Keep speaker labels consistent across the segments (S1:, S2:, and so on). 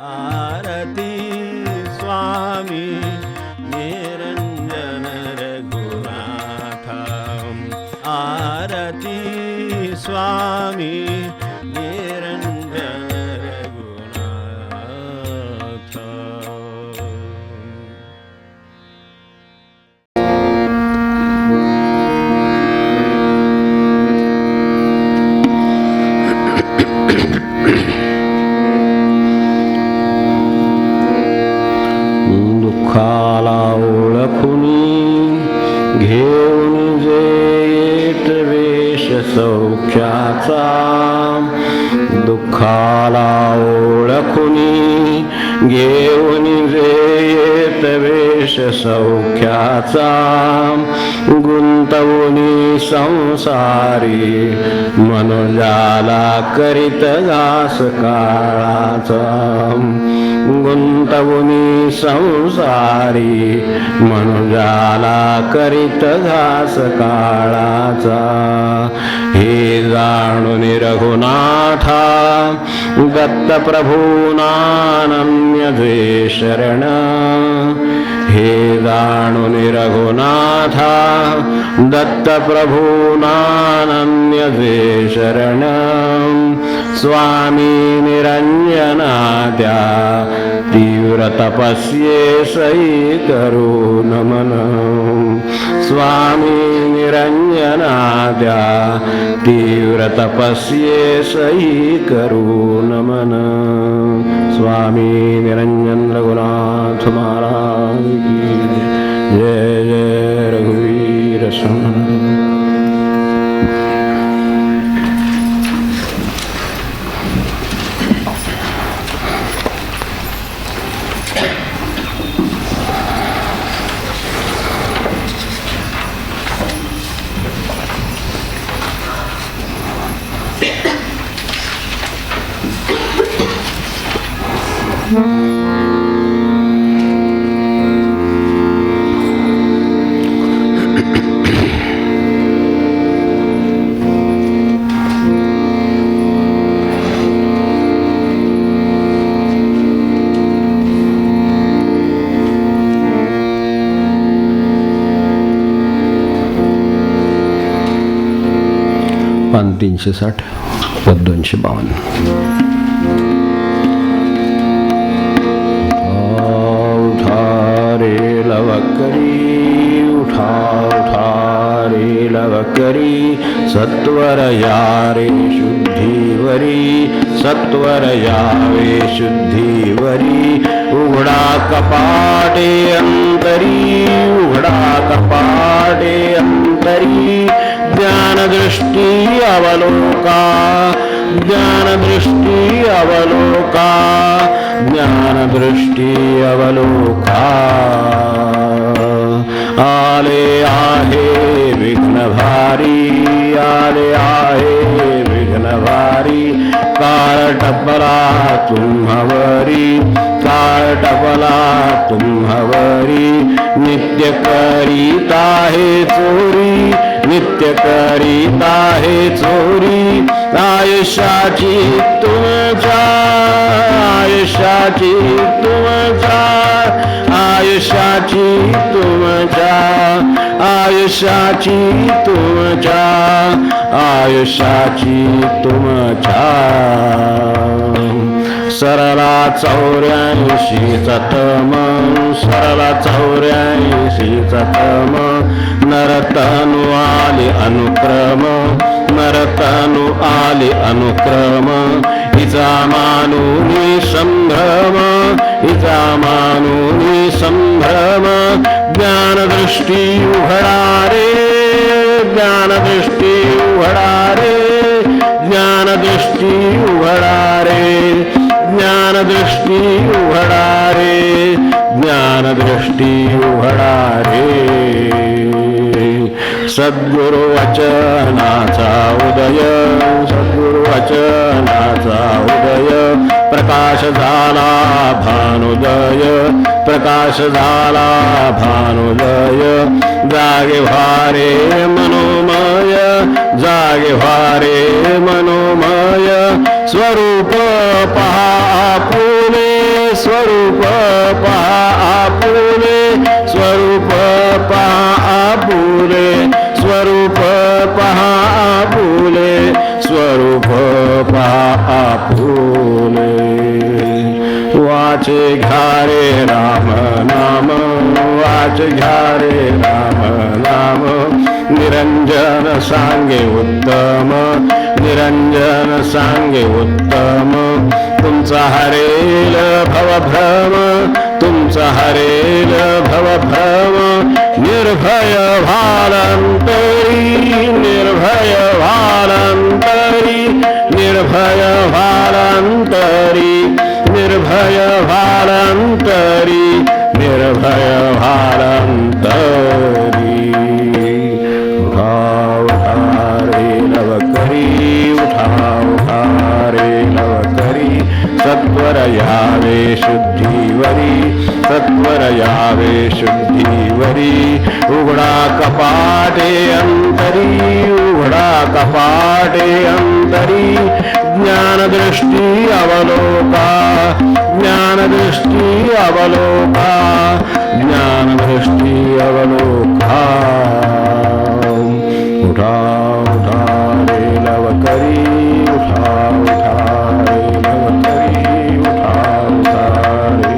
S1: आरती स्वामी निरंजन रघुनाथा आरती स्वामी निरंजन रघुनाथा दुःखाला ओळखुनी घेऊन जे येत वेश सौख्याचा दुःखाला ओळखुनी घेऊन जे येत वेश सौख्याचा गुंतवुनी संसारी मनोजाला करीत घास काळाचा गुंतवुनी संसारी मनुजाला करीत घास काळाचा हे जाणून रघुनाथा दत्त प्रभूनानन्य द्वेषरण हे जाणून रघुनाथा दत्त प्रभूनानन्य द्वेषरण स्वामी निरंजनाद्या तीव्र तपस्ये सई करू नमन स्वामी निरंजनाद्या तीव्र तपस्ये सई करू नमन स्वामी निरंजन रघुनाथ महाराज की जय जय रघुवीर समन पान 360 पद 252 उठा रे लवकरी उठा उठा रे लवकरी सत्वर यारे शुद्धीवरी सत्वर यावे शुद्धीवरी उघडा कपाटे अंतरी उघडा कपाटे अंतरी ज्ञानदृष्टि अवलोका ज्ञानदृष्टि अवलोका ज्ञानदृष्टि अवलोका आले आहे विघ्नभारी आले आहे विघ्नभारी काळ टपला तुम्हावरी काळ टपला तुम्हावरी नित्य करीता हे चोरी नित्य करीता हे चोरी आयुष्याची तुमच्या आयुष्याची तुमच्या आयुष्याची तुमच्या आयुष्याची तुमच्या आयुष्याची तुमच्या सरला 84 तम सरला 84 तम नरतनु आले अनुक्रम नरतनु आले अनुक्रम हिचा मानुनी संभ्रम हिचा मानुनी संभ्रम ज्ञानदृष्टी उघडा रे ज्ञानदृष्टी उघडा रे ज्ञानदृष्टी उघडा रे ज्ञानदृष्टी उघडा रे ज्ञानदृष्टी उघडा रे सद्गुरु वचनाचा उदय सद्गुरु वचनाचा उदय प्रकाश झाला भानुदय प्रकाश झाला भानुदय जागे भारे मनोमय जागे भारे मनोमय स्वरूप पहा पुणे स्वरूप पहा आपुले स्वरूप पहा आपुले स्वरूप पहा आपुले स्वरूप पहा आपुले वाचे घ्या रे राम नाम वाच घ्या रे राम नाम निरंजन सांगे उत्तम निरंजन सांगे उत्तम तुमचा हरेल भवभ्रम तुमचा हरेल भवभ्रम निर्भय भालांतरी निर्भय भालांतरी निर्भय भालांतरी निर्भय भालांतरी निर्भय भालांतरी सत्वर यावे शुद्धीवरी सत्वर यावे शुद्धीवरी उघडा कपाटे अंतरी उघडा कपाटे अंतरी ज्ञानदृष्टी अवलोका ज्ञानदृष्टी अवलोका ज्ञानदृष्टी अवलोका उठा उठा रे लवकरी उठा उठा रे लवकरी उठा उठा रे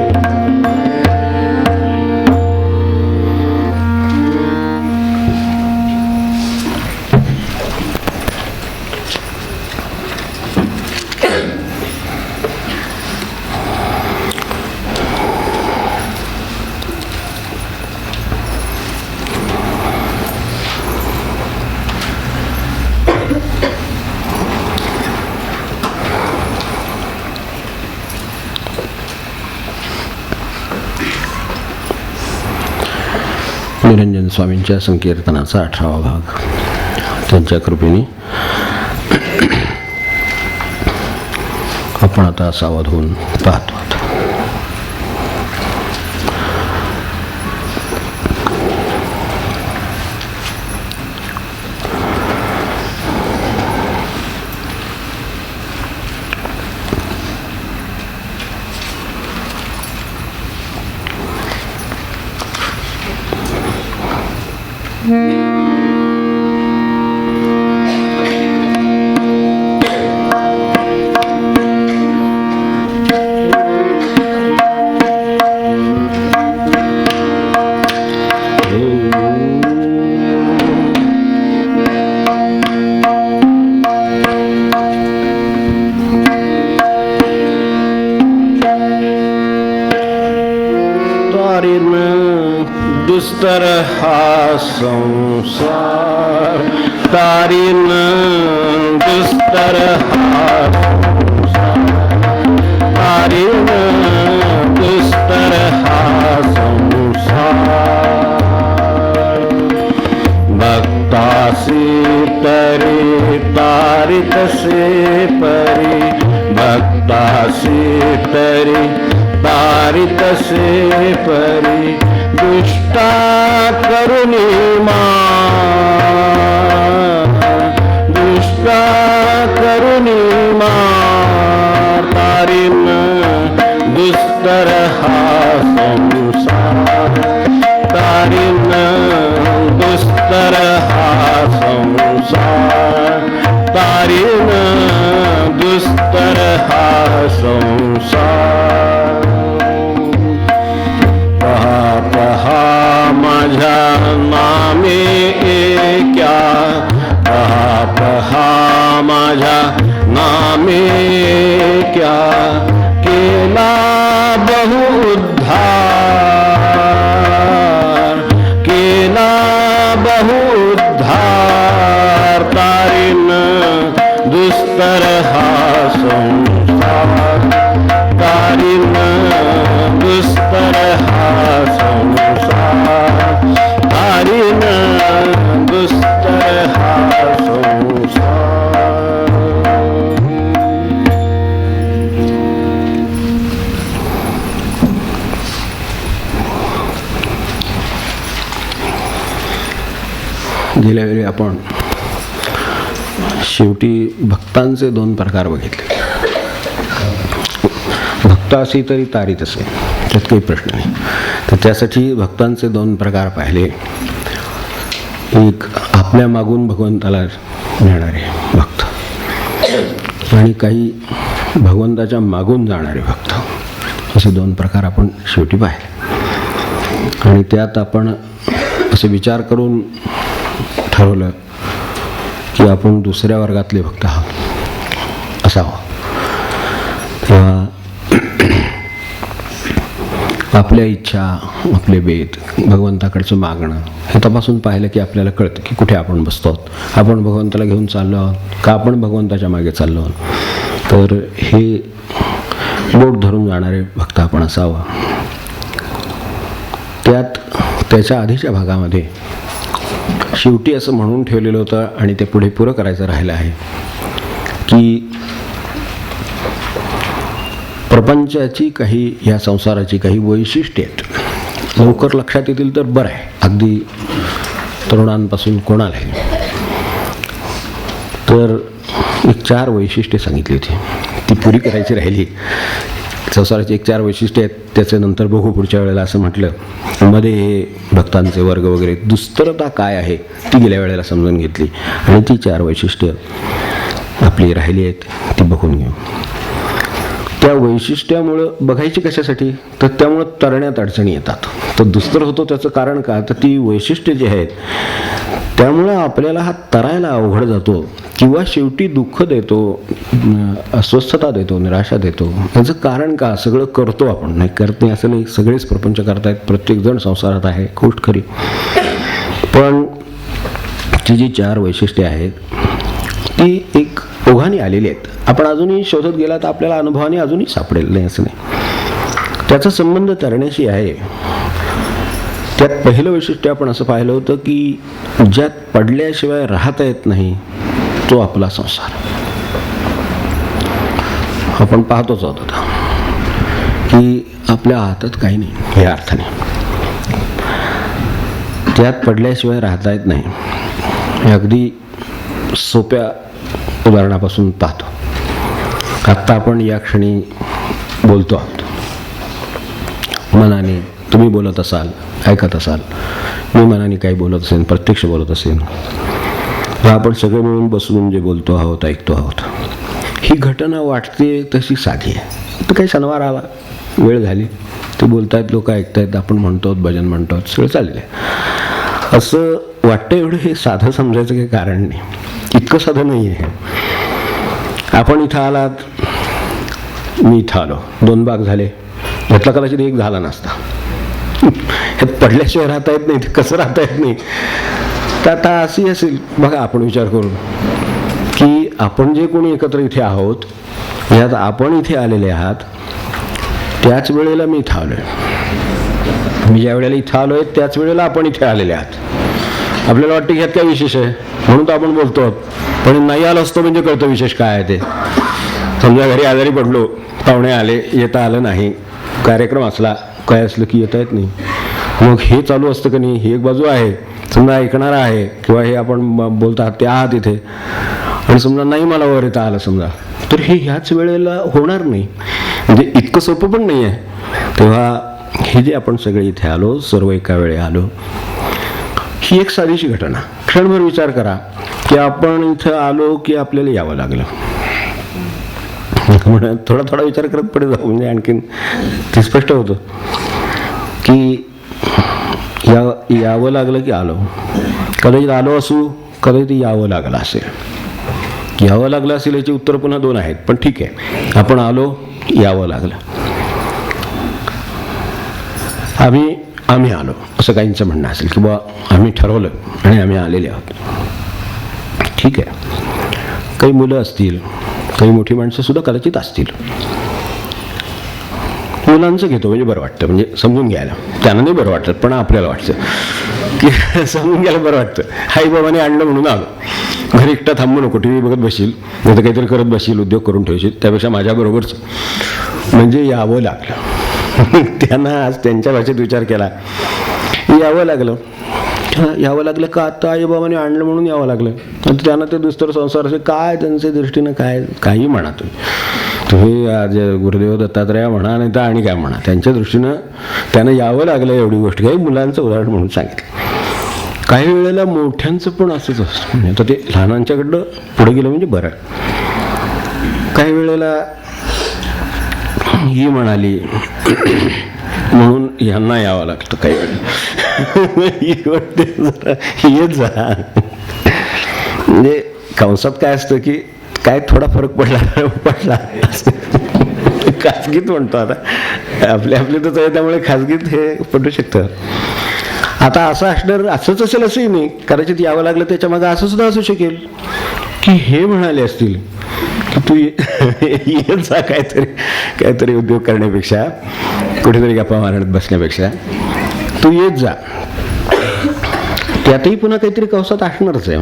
S1: निरंजन स्वामींच्या संकीर्तनाचा 18वा भाग त्यांच्या कृपेने आपण आता सावध होऊन पाहतो. दुस्तर हा संसार तारीन दुस्तर हा संसार तारीन दुस्तर हा संसार भक्तासी तरी तारितसे परी भक्तासी तरी तारितसे परी दुष्टा करुणी दुष्टा करुणी तारीन दुस्तर हा संसार तारीन दुस्तर हा संसार तारीन दुस्तर हा संसार पहा माझ्या नामे क्या पहा माझ्या नामे क्या केला बहु उद्धार केला बहु उद्धार तारीन दुस्तर हा संसार तारीन दुस्तर हा संसार तारीन दुस्तर हा संसार गेल्या वेळी आपण शेवटी भक्तांचे 2 प्रकार बघितले. भक्त भक्त असे तरी तारीत असे, त्यात काही प्रश्न नाही. तर त्यासाठी भक्तांचे 2 प्रकार पाहिले. एक आपल्या मागून भगवंताला नेणारे भक्त आणि काही भगवंताच्या मागून जाणारे भक्त, असे 2 प्रकार आपण शेवटी पाहिले. आणि त्यात आपण असे विचार करून ठरवलं की आपण दुसऱ्या वर्गातले भक्त आहोत असावं. तेव्हा आपल्या इच्छा, आपले बेत, भगवंताकडचं मागणं हे तपासून पाहिलं की आपल्याला कळतं की कुठे आपण बसतो आहोत. आपण भगवंताला घेऊन चाललो आहोत का आपण भगवंताच्या मागे चाललो आहोत. तर हे बोट धरून जाणारे भक्त आपण असावं. त्याच्या आधीच्या भागामध्ये शेवटी असं म्हणून ठेवलेलं होतं आणि ते पुढे पुरं करायचं राहिलं आहे की प्रपंचाची काही, या संसाराची काही वैशिष्ट्ये आहेत. लवकर लक्षात येतील तर बरं आहे, अगदी तरुणांपासून कोणालाही. तर एक 4 वैशिष्ट्ये सांगितली होती, ती पुरी करायची राहिली. संसाराची 1-4 वैशिष्ट्ये आहेत, त्याच्यानंतर बघू पुढच्या वेळेला असं म्हटलं. मध्ये हे भक्तांचे वर्ग वगैरे दुस्तरता काय आहे ती गेल्या वेळेला समजून घेतली आणि ती 4 वैशिष्ट्य आपली राहिली आहेत ती बघून घेऊ. त्या वैशिष्ट्यामुळं बघायची कशासाठी, तर त्यामुळं तरण्यात अडचणी येतात. तर दुस्तर होतो त्याचं कारण का, तर ती वैशिष्ट्ये जी आहेत त्यामुळं आपल्याला हा तरायला अवघड जातो किंवा शेवटी दुःख देतो, अस्वस्थता देतो, निराशा देतो. याचं कारण का, सगळं करतो आपण, नाही करत नाही असं नाही, सगळेच प्रपंच करतायत, प्रत्येकजण संसारात आहे, गोष्ट खरी. पण ती जी 4 वैशिष्ट्ये आहेत ती एक ओघाने आलेली आहेत. आपण अजूनही शोधत गेला तर आपल्याला अनुभवाने अजूनही सापडेल नाही असं नाही. त्याचा संबंध तरण्याशी आहे. त्यात पहिलं वैशिष्ट्य आपण असं पाहिलं होतं की ज्यात पडल्याशिवाय राहता येत नाही तो आपला संसार. आपण पाहतोच आहोत आता की आपल्या हातात काही नाही या अर्थाने. त्यात पडल्याशिवाय राहता येत नाही. हे अगदी सोप्या उदाहरणापासून पाहतो. आत्ता आपण या क्षणी बोलतो आहोत, मनाने तुम्ही बोलत असाल, ऐकत असाल, मी मनाने काही बोलत असेल, प्रत्यक्ष बोलत असेल, आपण सगळे मिळून बसून जे बोलतो आहोत, ऐकतो आहोत. ही घटना वाटते तशी साधी आहे. तर काही सणवार आला, वेळ झाली, ते बोलतायत, लोक ऐकतायत, आपण म्हणतो, भजन म्हणतो, सगळं चाललं आहे असं वाटतं. एवढं हे साधं समजायचं काही कारण नाही, इतकं साधं नाही आहे. आपण इथं आलात, मी इथं आलो, 2 भाग झाले, यातला कदाचित 1 झाला नसता. हे पडल्याशिवाय राहता येत नाही, ते कसं राहता येत नाही. तर आता अशी असेल बघा, आपण विचार करू की आपण जे कोणी एकत्र इथे आहोत, यात आपण इथे आलेले आहात, त्याच वेळेला मी इथं आलो आहे. मी ज्या वेळेला इथं आलो आहे त्याच वेळेला आपण इथे आलेले आहात. आपल्याला वाटतं की ह्यात काय विशेष आहे म्हणून तर आपण बोलतो आहोत, पण नाही आलं असतं म्हणजे कळतं विशेष काय आहे ते. समजा घरी आजारी पडलो, पाहुणे आले, येता आलं नाही, कार्यक्रम असला, काय असलं की येता येत नाही, मग हे चालू असतं का नाही. ही एक बाजू आहे, समजा ऐकणारा आहे किंवा हे आपण बोलता ते आहात इथे, आणि समजा नाही मला वर येता आलं समजा, तर हे ह्याच वेळेला होणार नाही. म्हणजे इतकं सोपं पण नाही आहे. तेव्हा हे जे आपण सगळे इथे आलो, सर्व एका वेळे आलो, ही एक साधीशी घटना. क्षणभर विचार करा की आपण इथं आलो की आपल्याला यावं लागलं. थोडा थोडा विचार करत पुढे जाऊ म्हणजे आणखीन ते स्पष्ट होतं की यावं लागलं की आलो. कदाचित आलो असू, कदाचित यावं लागलं असेल. यावं लागलं असेल याची उत्तर पुन्हा 2 आहेत, पण ठीक आहे, आपण आलो, यावं लागलं. आम्ही आलो असं काहींचं म्हणणं असेल की बा आम्ही ठरवलं आणि आम्ही आलेले आहोत. ठीक आहे, काही मुलं असतील, काही मोठी माणसं सुद्धा कदाचित असतील. मुलांचं घेतो म्हणजे बरं वाटतं, म्हणजे समजून घ्यायला. त्यांना नाही बरं वाटतं, पण आपल्याला वाटतं की समजून घ्यायला बरं वाटतं. आई बाबाने आणलं म्हणून आलो. घरी एकटा थांबू नको, टी व्ही बघत बसील, नाही तर काहीतरी करत बसील, उद्योग करून ठेवशील, त्यापेक्षा माझ्याबरोबरच म्हणजे यावं लागलं. त्यांना आज त्यांच्या भाषेत विचार केला, यावं लागलं. यावं लागलं का, आता आई बाबाने आणलं म्हणून यावं लागलं. त्यांना ते दुस्तर संसार असे काय, त्यांच्या दृष्टीनं काय काही म्हणा तुम्ही, तुम्ही आज गुरुदेव दत्तात्रय म्हणा नाही तर आणि काय म्हणा, त्यांच्या दृष्टीनं त्यांना यावं लागलं एवढी गोष्ट. काही मुलांचं उदाहरण म्हणून सांगितलं. काही वेळेला मोठ्यांचं पण असंच असतं. म्हणजे आता ते लहानांच्याकडं पुढे गेलं म्हणजे बरं. काही वेळेला ही म्हणाली म्हणून यांना यावं लागतं. काही वेळेला ही वाटते जरा येत जा. म्हणजे कंसात काय असतं की काय थोडा फरक पडला खाजगीत म्हणतो. आता आपले तर आहे त्यामुळे खाजगीत हे पटू शकतं. आता असं असणार, असंच असेल असंही नाही, कदाचित यावं लागलं त्याच्या मागे असं सुद्धा असू शकेल की हे म्हणाले असतील की तू येत जा, काहीतरी उद्योग करण्यापेक्षा, कुठेतरी गप्पा मारण्यात बसण्यापेक्षा तू येत जा. त्यातही पुन्हा काहीतरी कंसात असणारच आहे.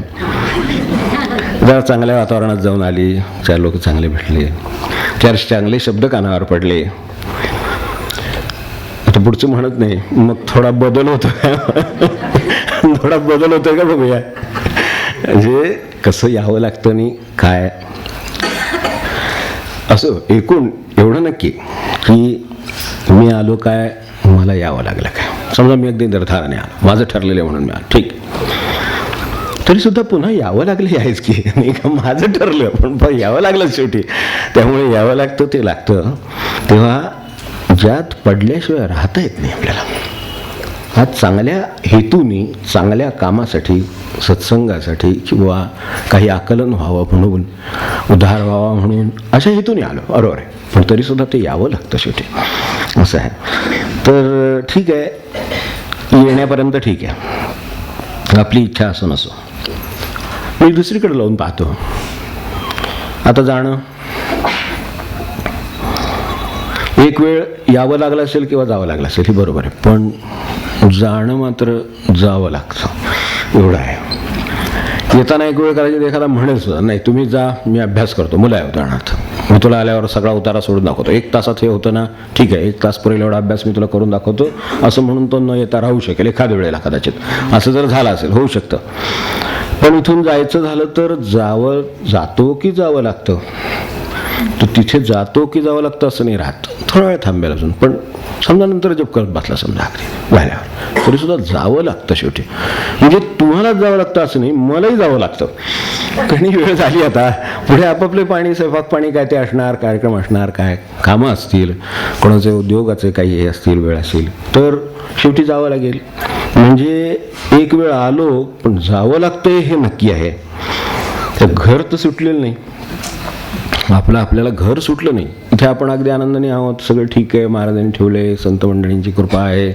S1: जरा चांगल्या वातावरणात जाऊन आली, 4 लोक चांगले भेटले, 4 चांगले शब्द कानावर पडले. आता पुढचं म्हणत नाही, मग थोडा बदल होतो का बघूया. म्हणजे कसं यावं लागतं आणि काय. असं एकूण एवढं नक्की की मी आलो काय, मला यावं लागलं काय. समजा मी अगदी निर्धाराने आलो, माझं ठरलेलं म्हणून मी आलो, ठीक. तरी सुद्धा पुन्हा यावं लागलं आहेच की नाही का. माझं ठरलं पण यावं लागलं शेवटी. त्यामुळे यावं लागतं ते लागतं. तेव्हा ज्यात पडल्याशिवाय राहता येत नाही आपल्याला. आज चांगल्या हेतूनी, चांगल्या कामासाठी, सत्संगासाठी किंवा काही आकलन व्हावं म्हणून, उद्धार व्हावा म्हणून अशा हेतूने आलो, बरोबर आहे. पण तरीसुद्धा ते यावं लागतं शेवटी, असं आहे. तर ठीक आहे, येण्यापर्यंत ठीक आहे, आपली इच्छा असो नसो. मी दुसरीकडे लावून पाहतो. आता जाणं, एक वेळ यावं लागलं असेल किंवा जावं लागलं असेल, हे बरोबर आहे. पण जाणं मात्र जावं लागतं, एवढं आहे. येताना एक वेळ करायची, एखादा म्हणेल सुद्धा नाही तुम्ही जा, मी अभ्यास करतो. मुलं आहे उदाहरणार्थ, मी तुला आल्यावर सगळा उतारा सोडून दाखवतो, 1 तासात हे होतं ना, ठीक आहे, 1 तास पुरेल एवढा अभ्यास मी तुला करून दाखवतो, असं म्हणून तो न येता राहू शकेल एखाद्या वेळेला. कदाचित असं जर झालं असेल, होऊ शकतं. पण इथून जायचं झालं तर जातो की जावं लागतं. तो तिथे जातो की जावं लागतं असं नाही राहत. थोडा वेळ थांबेल अजून, पण समजा नंतर जप करत बसला समजा अगदी झाल्यावर, तरी सुद्धा जावं लागतं शेवटी. म्हणजे तुम्हालाच जावं लागतं असं नाही, मलाही जावं लागतं. काही वेळ झाली, आता पुढे आपापले पाणी, स्वयंपाक पाणी काय ते असणार, कार्यक्रम असणार, काय कामं असतील, कोणाचे उद्योगाचे काही हे असतील, वेळ असेल, तर शेवटी जावं लागेल. म्हणजे एक वेळ आलो पण जावं लागतंय हे नक्की आहे. तर घर तर सुटलेलं नाही आपल्याला घर सुटलं नाही. इथे आपण अगदी आनंदाने आहोत, सगळं ठीक आहे, महाराजांनी ठेवले, संत मंडळींची कृपा आहे,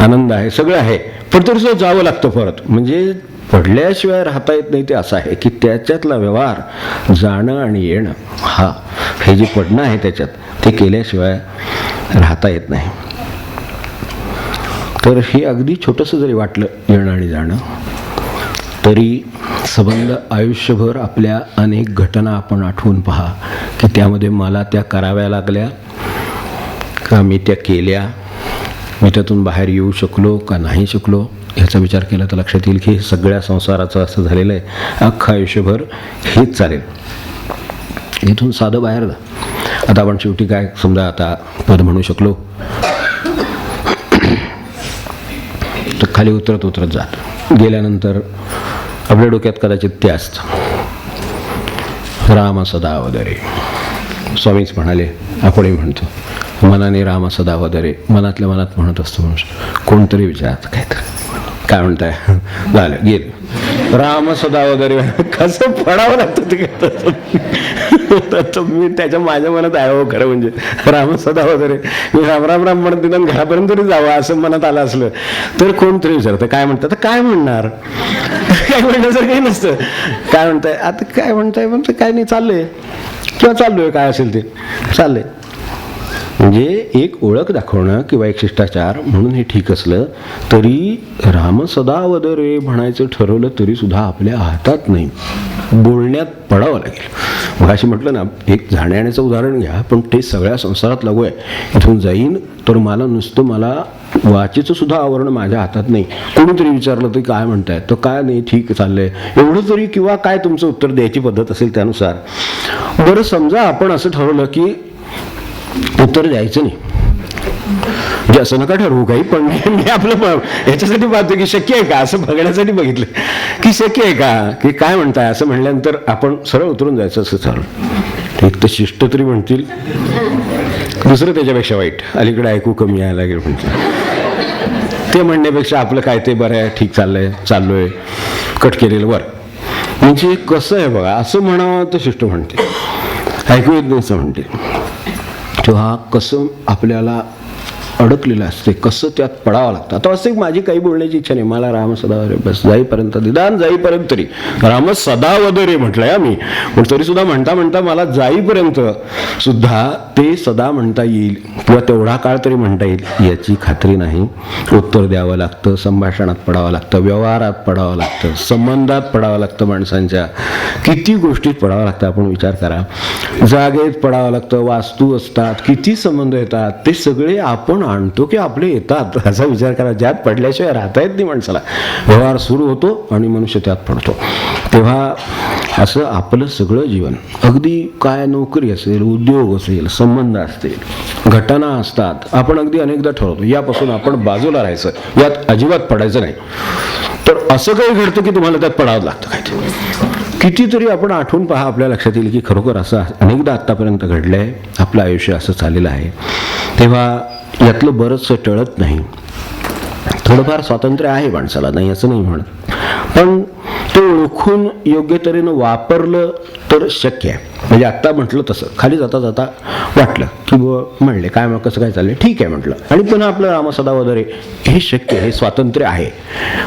S1: आनंद आहे, सगळं आहे. पण तरी सुद्धा जावं लागतं परत. म्हणजे पडल्याशिवाय राहता येत नाही, ते असं आहे की त्याच्यातला व्यवहार जाणं आणि येणं, हे जे पडणं आहे त्याच्यात, ते केल्याशिवाय राहता येत नाही. तर हे अगदी छोटंसं जरी वाटलं येणं आणि जाणं, तरी संबंध आयुष्यभर आपल्या अनेक घटना आपण आठवून पहा की त्यामध्ये मला त्या कराव्या लागल्या का, मी त्या केल्या, मी त्यातून बाहेर येऊ शकलो का नाही शकलो, ह्याचा विचार केला तर लक्षात येईल की सगळ्या संसाराचं असं झालेलं आहे. अख्खं आयुष्यभर हेच चालेल. इथून साधं बाहेर जा. आता आपण शेवटी काय समजा आता पद म्हणू शकलो तर खाली उतरत जात गेल्यानंतर आपल्या डोक्यात कदाचित ते असतं, राम सदा वदरे. स्वामीच म्हणाले, आपणही म्हणतो, मनाने राम सदा वदरे, मनातल्या मनात म्हणत असतो म्हणून. कोणतरी विचारत काय म्हणताय, झालं गेलं, राम सदा वगैरे कसं पडावं लागतं ते. मी त्याच्या माझ्या मनात आहे हो खरं म्हणजे, राम सदा वगैरे मी राम राम राम म्हणत निदान घरापर्यंत तरी जावं असं मनात आलं असलं तर कोणतरी विचारतं काय म्हणतात, काय म्हणणार, काय म्हणण्यासारखं काही नसतं. काय म्हणताय, आता काय म्हणताय म्हणतं, काय नाही चाललंय किंवा चाललोय, काय असेल ते चाललंय. म्हणजे एक ओळख दाखवणं किंवा एक शिष्टाचार म्हणून हे ठीक असलं तरी राम सदा वदरे म्हणायचं ठरवलं तरी सुद्धा आपल्या हातात नाही, बोलण्यात पडावं लागेल. मग अशी म्हटलं ना, एक जाण्याचं उदाहरण घ्या, पण ते सगळ्या संसारात लागू आहे. इथून जाईन तर मला वाचेचं सुद्धा आवरण माझ्या हातात नाही. कोणीतरी विचारलं तर काय म्हणताय, तर काय नाही ठीक चाललंय एवढं तरी, किंवा काय तुमचं उत्तर द्यायची पद्धत असेल त्यानुसार. बरं समजा आपण असं ठरवलं की उत्तर द्यायचं नाही. म्हणजे असं नका ठरवू काही, पण मी आपलं याच्यासाठी पाहतो की शक्य आहे का, असं बघण्यासाठी बघितलं की शक्य आहे का, की काय म्हणताय असं म्हणल्यानंतर आपण सरळ उतरून जायचं असं चालू. एक तर शिष्ट तरी म्हणतील, दुसरं त्याच्यापेक्षा वाईट, अलीकडे ऐकू कमी यायला लागेल म्हणतील. ते म्हणण्यापेक्षा आपलं काय ते बरं आहे, ठीक चाललोय कट केलेलं वर. म्हणजे कसं आहे बघा, असं म्हणावं तर शिष्ट म्हणते, ऐकू येत नाही असं म्हणते. तेव्हा कसं आपल्याला अडकलेलं असते, कसं त्यात पडावं लागतं. आता असं माझी काही बोलण्याची इच्छा नाही, मला राम सदा वदरे बस, जाईपर्यंत निदान जाईपर्यंत तरी राम सदा वदरे म्हटलंय मी, पण तरी सुद्धा म्हणता म्हणता मला जाईपर्यंत सुद्धा ते सदा म्हणता येईल किंवा तेवढा काळ तरी म्हणता येईल याची खात्री नाही. उत्तर द्यावं लागतं, संभाषणात पडावं लागतं, व्यवहारात पडावं लागतं, संबंधात पडावं लागतं, माणसांच्या किती गोष्टीत पडावं लागतं. आपण विचार करा, जागेत पडावं लागतं, वास्तू असतात, किती संबंध येतात, ते सगळे आपण आणतो की आपले येतात असा विचार करा. ज्यात पडल्याशिवाय राहता येत नाही माणसाला. व्यवहार सुरू होतो आणि मनुष्य त्यात पडतो. तेव्हा असं आपलं सगळं जीवन, अगदी काय नोकरी असेल, उद्योग असेल, संबंध असतील, घटना असतात, आपण अगदी अनेकदा ठरवतो यापासून आपण बाजूला राहायचं, यात अजिबात पडायचं नाही. तर असं काही घडतं की तुम्हाला त्यात पडावं लागतं. काय कितीतरी आपण आठवून पहा, आपल्या लक्षात येईल की खरोखर असं अनेकदा आत्तापर्यंत घडलंय, आपलं आयुष्य असं चाललेलं आहे. तेव्हा यातलं बरंचसं टळत नाही. थोडंफार स्वातंत्र्य आहे माणसाला, नाही असं नाही म्हणत, पण ते ओळखून योग्य तऱ्हेनं वापरलं तर शक्य आहे. म्हणजे आत्ता म्हटलं तसं खाली जाता जाता वाटलं की म्हणले काय मग कसं काय चाललंय, ठीक आहे म्हटलं, आणि पुन्हा आपलं राम सदा वगैरे हे शक्य आहे, हे स्वातंत्र्य आहे.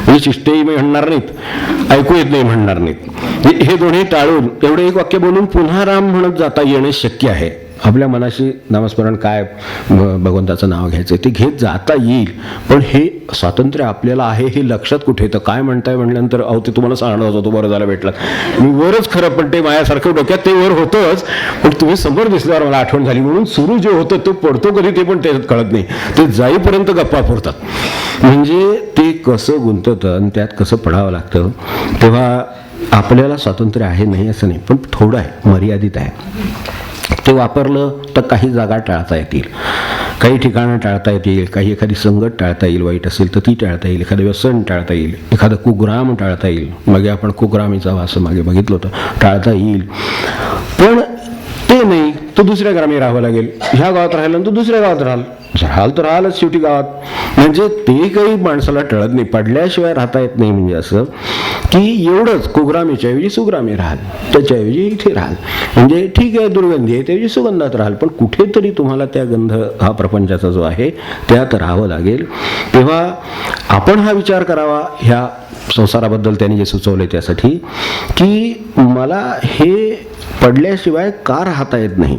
S1: म्हणजे शिष्टही म्हणणार नाहीत, ऐकू येत नाही म्हणणार नाहीत, हे दोन्ही टाळून एवढं एक वाक्य बोलून पुन्हा राम म्हणत जाता येणे शक्य आहे. आपल्या मनाशी नामस्मरण काय, भगवंताचं नाव घ्यायचं ते घेत जाता येईल. पण हे स्वातंत्र्य आपल्याला आहे हे लक्षात कुठे येतं. काय म्हणताय म्हणल्यानंतर अहो ते तुम्हाला सांगणार होतो, बरं झालं भेटलं, मी वरच खरं, पण ते माझ्यासारखं डोक्यात ते वर होतंच, पण तुम्ही समोर दिसल्यावर मला आठवण झाली म्हणून सुरू जे होतं तो पडतो कधी ते पण त्याच्यात कळत नाही, ते जाईपर्यंत गप्पा पुरतात. म्हणजे ते कसं गुंततं आणि त्यात कसं पडावं लागतं. तेव्हा आपल्याला स्वातंत्र्य आहे नाही असं नाही, पण थोडं आहे, मर्यादित आहे. ते वापरलं तर काही जागा टाळता येतील, काही ठिकाणं टाळता येतील, काही एखादी संगत टाळता येईल, वाईट असेल तर ती टाळता येईल, एखादं व्यसन टाळता येईल, एखादं कुग्राम टाळता येईल. मागे आपण कुग्रामीचा वास मागे बघितलं होतं, टाळता येईल. पण ते नाही तो दुसऱ्या ग्रामी राहावं लागेल, ह्या गावात राहिलं तर दुसऱ्या गावात राहाल तर राहालच शेवटी गावात. म्हणजे ते काही माणसाला टळत नाही, पडल्याशिवाय राहता येत नाही. म्हणजे असं की एवढंच, कुग्रामीच्या ऐवजी सुग्रामी राहाल, त्याच्याऐवजी इथे राहाल, म्हणजे ठीक आहे दुर्गंधी आहे त्याऐवजी सुगंधात राहाल, पण कुठेतरी तुम्हाला त्या गंध हा प्रपंचाचा जो आहे त्यात राहावं लागेल. तेव्हा आपण हा विचार करावा ह्या संसाराबद्दल त्यांनी जे सुचवले त्यासाठी, की मला हे पडल्याशिवाय का राहता येत नाही.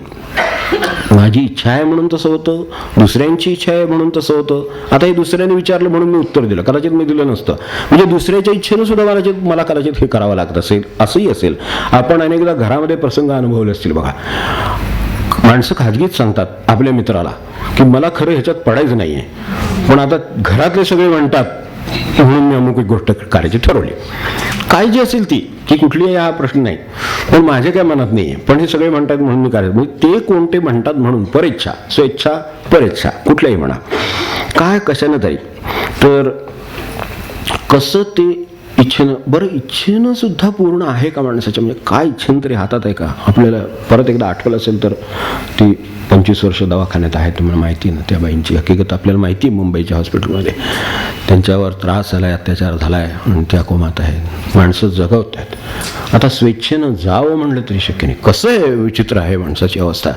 S1: माझी इच्छा आहे म्हणून तसं होतं, दुसऱ्यांची इच्छा आहे म्हणून तसं होतं. आता हे दुसऱ्याने विचारलं म्हणून मी उत्तर दिलं, कदाचित मी दिलं नसतं. म्हणजे दुसऱ्याच्या इच्छेनं सुद्धा मला कदाचित हे करावं लागत असेल, असंही असेल. आपण अनेकदा घरामध्ये प्रसंग अनुभवले असतील बघा. माणसं खाजगीत सांगतात आपल्या मित्राला की मला खरं ह्याच्यात पडायचं नाहीये, पण आता घरातले सगळे म्हणतात म्हणून मी अमुक एक गोष्ट करायची ठरवली. काय जी असेल ती, की कुठली आहे हा प्रश्न नाही, पण माझ्या काय मनात नाही आहे, पण हे सगळे म्हणतात म्हणून मी करायचं. म्हणजे ते कोणते म्हणतात म्हणून, परेच्छा, स्वेच्छा, परेच्छा, कुठल्याही म्हणा, काय कशानं तरी. तर कसं ते इच्छेनं, बरं इच्छेनं सुद्धा पूर्ण आहे का माणसाच्या, म्हणजे काय इच्छेनं तरी हातात आहे का. आपल्याला परत एकदा आठवलं असेल तर ती 25 वर्ष दवाखान्यात आहे, तुम्हाला माहिती ना त्या बाईंची हकीकत आपल्याला माहिती आहे. मुंबईच्या हॉस्पिटलमध्ये त्यांच्यावर त्रास झाला आहे, अत्याचार झाला आहे आणि त्या कोमात आहेत, माणसं जगवत आहेत. आता स्वेच्छेनं जावं म्हणलं तरी शक्य नाही. कसं आहे, विचित्र आहे माणसाची अवस्था.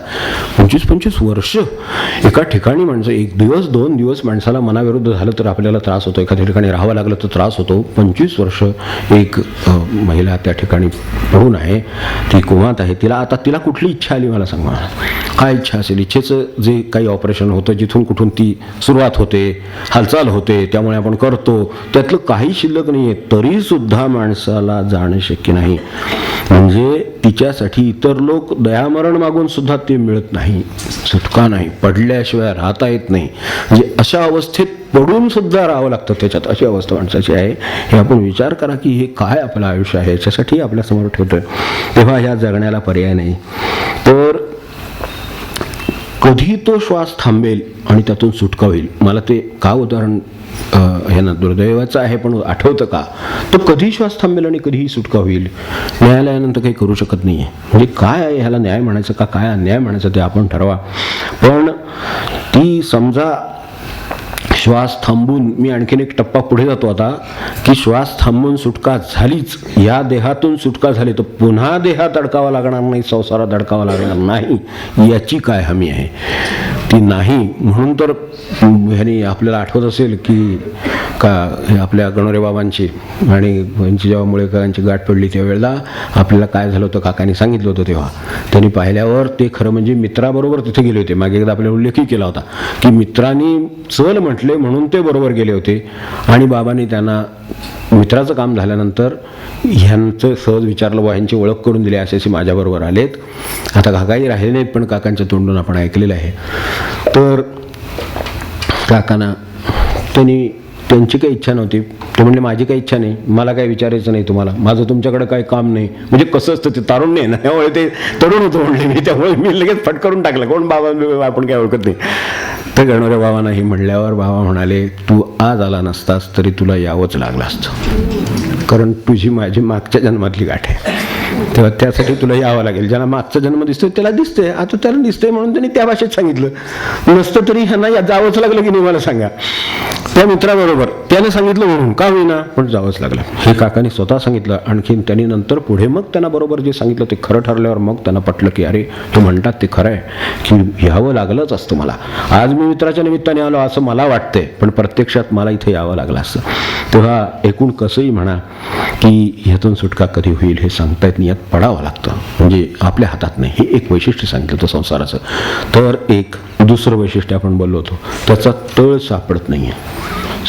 S1: 25-25 वर्ष एका ठिकाणी माणसं, एक दिवस 2 दिवस माणसाला मनाविरुद्ध झालं तर आपल्याला त्रास होतो, एखाद्या ठिकाणी राहावं लागलं तर त्रास होतो. 25 वर्ष एक महिला त्या ठिकाणी पडून आहे, ती कोमात आहे. तिला कुठली इच्छा आली मला सांगा, काय इच्छा असेल. इच्छेचं जे काही ऑपरेशन होतं, जिथून कुठून ती सुरुवात होते, हालचाल होते, त्यामुळे आपण करतो, त्यातलं काही शिल्लक नाही आहे, तरी सुद्धा माणसाला जाणं शक्य नाही. म्हणजे तिच्यासाठी इतर लोक दयामरण मागून सुद्धा ते मिळत नाही, सुटका नाही, पडल्याशिवाय राहता येत नाही. म्हणजे अशा अवस्थेत पडून सुद्धा राहावं लागतं त्याच्यात, अशी अवस्था माणसाची आहे. हे आपण विचार करा की हे काय आपलं आयुष्य आहे, याच्यासाठी आपल्यासमोर ठेवतोय. तेव्हा ह्या जगण्याला पर्याय नाही. तर कधी तो श्वास थांबेल आणि त्यातून सुटका होईल. मला ते का उदाहरण हे ना दुर्दैवाचं आहे पण आठवतं का, तो कधी श्वास थांबेल आणि कधीही सुटका होईल. न्यायालयानंतर काही करू शकत नाही आहे. म्हणजे काय आहे ह्याला न्याय म्हणायचं का काय अन्याय म्हणायचं ते आपण ठरवा. पण ती समजा श्वास थांबून, मी आणखीन एक टप्पा पुढे जातो आता, की श्वास थांबून सुटका झालीच, या देहातून सुटका झाली तर पुन्हा देहात अडकावा लागणार नाही, संसारात अडकावा लागणार नाही, याची काय हमी आहे? ती नाही. म्हणून तर ह्यानी आपल्याला आठवत असेल की का आपल्या गणोरे बाबांची आणि यांची जेव्हा मुळेकरांची गाठ पडली त्यावेळेला आपल्याला काय झालं होतं काकांनी सांगितलं होतं. तेव्हा त्यांनी पाहिल्यावर ते खरं म्हणजे मित्राबरोबर तिथे गेले होते. मागे एकदा आपल्याला उल्लेखही केला होता की मित्रांनी चल म्हटले म्हणून ते बरोबर गेले होते आणि बाबांनी त्यांना मित्राचं काम झाल्यानंतर ह्यांचं सहज विचारलं, वा ह्यांची ओळख करून दिली, असे माझ्याबरोबर आलेत. आता काकाही राहिले नाहीत पण काकांच्या तोंडून आपण ऐकलेलं आहे. तर काकांना त्यांची काही इच्छा नव्हती. ते म्हणले माझी काही इच्छा नाही, मला काही विचारायचं नाही तुम्हाला, माझं तुमच्याकडे काही काम नाही. म्हणजे कसं असतं ते तारुण्य आहे ना, त्यामुळे ते तरुण होतं म्हणले मी, त्यामुळे मी लगेच फटकारून टाकलं, कोण बाबा आपण काय ओळखत नाही. तर गणोरे बाबांना हे म्हणल्यावर बाबा म्हणाले तू आज आला नसतास तरी तुला यावंच लागलं असतं, कारण तुझी माझी मागच्या जन्मातली गाठ आहे, तेव्हा त्यासाठी तुला यावं लागेल. ज्याला मागचा जन्म दिसतोय त्याला दिसतंय, आता त्याला दिसतंय म्हणून त्यांनी त्या भाषेत सांगितलं. नसतं तरी ह्यांना जावंच लागलं की नाही मला सांगा. त्या मित्राबरोबर त्याने सांगितलं म्हणून का होईना पण जावंच लागलं. हे काकांनी स्वतः सांगितलं. आणखीन त्यांनी नंतर पुढे मग त्यांना बरोबर जे सांगितलं ते खरं ठरल्यावर मग त्यांना पटलं की अरे तो म्हणतात ते खरं आहे की यावं लागलंच असतं मला. आज मी मित्राच्या निमित्ताने आलो असं मला वाटतंय पण प्रत्यक्षात मला इथे यावं लागलं असतं. तेव्हा एकूण कसंही म्हणा की ह्यातून सुटका कधी होईल हे सांगता येत नाही, यात पडावं लागतं, म्हणजे आपल्या हातात नाही. हे एक वैशिष्ट्य सांगितलं होतं संसाराचं. तर एक दुसरं वैशिष्ट्य आपण बोललो होतो, त्याचा तळ सापडत नाही आहे.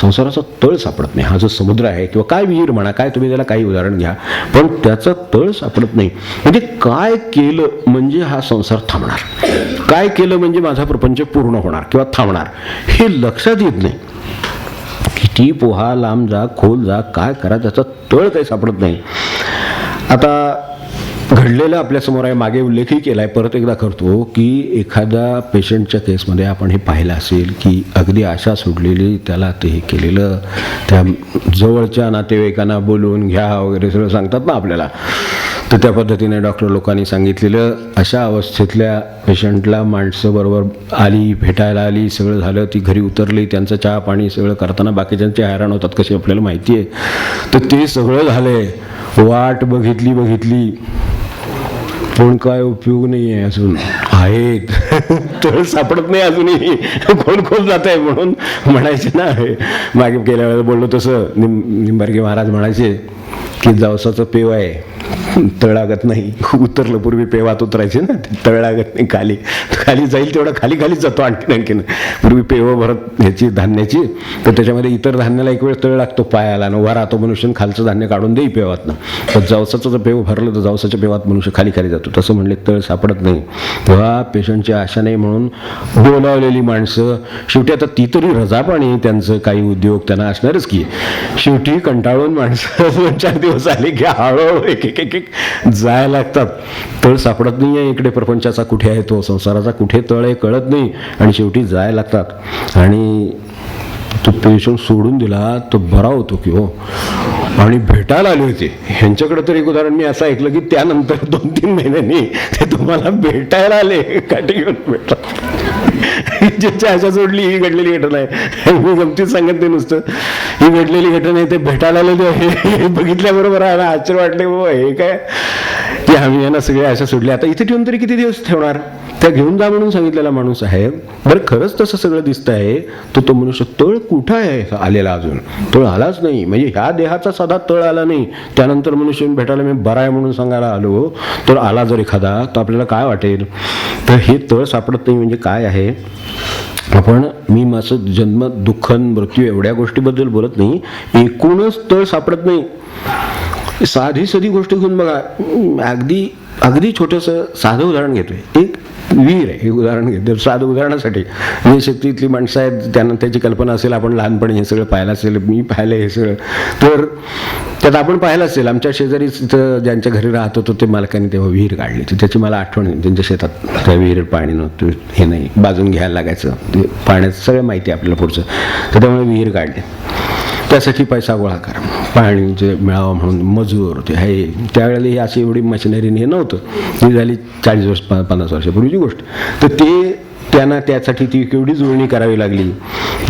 S1: संसाराचा तळ सापडत नाही. हा जो समुद्र आहे किंवा काय विहीर म्हणा, काय तुम्ही त्याला काही उदाहरण घ्या, पण त्याचा तळ सापडत नाही. म्हणजे काय केलं म्हणजे हा संसार थांबणार, काय केलं म्हणजे माझा प्रपंच पूर्ण होणार किंवा थांबणार, हे लक्षात येत नाही. किती पोहा, लांब जा, खोल जा, काय करा, त्याचा तळ काही सापडत नाही. आता घडलेलं आपल्यासमोर आहे, मागे उल्लेखही केला आहे, परत एकदा करतो की एखाद्या पेशंटच्या केसमध्ये आपण हे पाहिलं असेल की अगदी आशा सोडलेली, त्याला ते हे केलेलं, त्या जवळच्या नातेवाईकांना बोलवून घ्या वगैरे सगळं सांगतात ना आपल्याला, तर त्या पद्धतीने डॉक्टर लोकांनी सांगितलेलं. अशा अवस्थेतल्या पेशंटला माणसं बरोबर आली, भेटायला आली, सगळं झालं, ती घरी उतरली, त्यांचं चहा पाणी सगळं करताना बाकीच्यांचे हैराण होतात कशी आपल्याला माहिती आहे. तर ते सगळं झालंय, वाट बघितली पण काय उपयोग नाही आहे, अजून आहेत तळ सापडत नाही अजूनही, खोल जात आहे. म्हणून म्हणायचे ना, मागे गेल्या वेळेला बोललो तसं निंबार्के महाराज म्हणायचे की जवसाचं पेव आहे तळागत नाही. उतरलं, पूर्वी पेवात उतरायचे ना, तळागत नाही, खाली जाईल तेवढा खालीच जातो आणखीन. पूर्वी पेव भरत ह्याची धान्याची, तर त्याच्यामध्ये इतर धान्याला एक वेळ तळ लागतो पायाला, उभा राहतो मनुष्य, खालचं धान्य काढून देई पेवातनं. तर जवसाचं जर पेव भरलं तर जवसाच्या पेवात मनुष्य खाली जातो. तसं म्हणले तळ सापडत नाही. तेव्हा पेशंटची आशा नाही म्हणून बोलावलेली माणसं, शेवटी आता ती तरी रजापाणी, त्यांचं काही उद्योग त्यांना असणारच की, शेवटी कंटाळून माणसं 2-4 दिवस आले की हळूहळू एक जायला लागतात. तळ सापडत नाही आहे इकडे प्रपंचाचा, कुठे आहे तो संसाराचा, कुठे तळ आहे कळत नाही, आणि शेवटी जायला लागतात. आणि तो पेशंट सोडून दिला तर बरा होतो की हो. आणि भेटायला आले होते ह्यांच्याकडे तर एक उदाहरण मी असं ऐकलं की त्यानंतर 2-3 महिन्यांनी ते तुम्हाला भेटायला आले, काठी घेऊन भेटतात. ज्याच्या आशा सोडली, ही घडलेली घटना आहे, मी गमतीत सांगत नाही नुसतं, ही घडलेली घटना आहे. ते भेटायला आलेले हे बघितल्याबरोबर आश्चर्य वाटले, बाबा हे काय की आम्ही यांना सगळे आशा सोडल्या, आता इथे ठेवून तरी किती दिवस ठेवणार, त्या घेऊन जा म्हणून सांगितलेला माणूस आहे. बरं खरंच तसं सगळं दिसतं आहे, तो मनुष्य तळ कुठं आहे आलेला, अजून तळ आलाच नाही. म्हणजे ह्या देहाचा साधा तळ आला नाही, त्यानंतर मनुष्य भेटायला मी बरा आहे म्हणून सांगायला आलो, तर आला जर एखादा तर आपल्याला काय वाटेल. तर हे तळ सापडत नाही म्हणजे काय आहे. आपण मी माझं जन्म, दुःख, मृत्यू एवढ्या गोष्टीबद्दल बोलत नाही, एकूणच तळ सापडत नाही. साधी गोष्ट घेऊन बघा, अगदी छोटंसं साधं उदाहरण घेतोय. एक विहीर आहे हे उदाहरण घेते, साधं उदाहरणासाठी. जी शेतीतली माणसं आहेत त्यांना त्याची कल्पना असेल, आपण लहानपणी हे सगळं पाहिलं असेल, मी पाहिलं हे सगळं, तर त्यात आपण पाहिलं असेल. आमच्या शेजारीच तिथं ज्यांच्या घरी राहत होतो ते मालकाने तेव्हा विहीर काढली, तर त्याची मला आठवण आहे. त्यांच्या शेतात त्या विहीर पाणी नव्हतं, हे नाही, बाजून घ्यायला लागायचं, ते पाण्याचं सगळं माहिती आहे आपल्याला पुढचं, तर त्यामुळे विहीर काढली. त्यासाठी पैसा गोळा करा, पाणी जे मिळावं म्हणून मजूर ते आहे. त्यावेळेला ही अशी एवढी मशिनरी हे नव्हतं, ही झाली 40 वर्ष 50 वर्षापूर्वीची गोष्ट. तर ते त्यांना त्यासाठी ती केवढी जुळणी करावी लागली,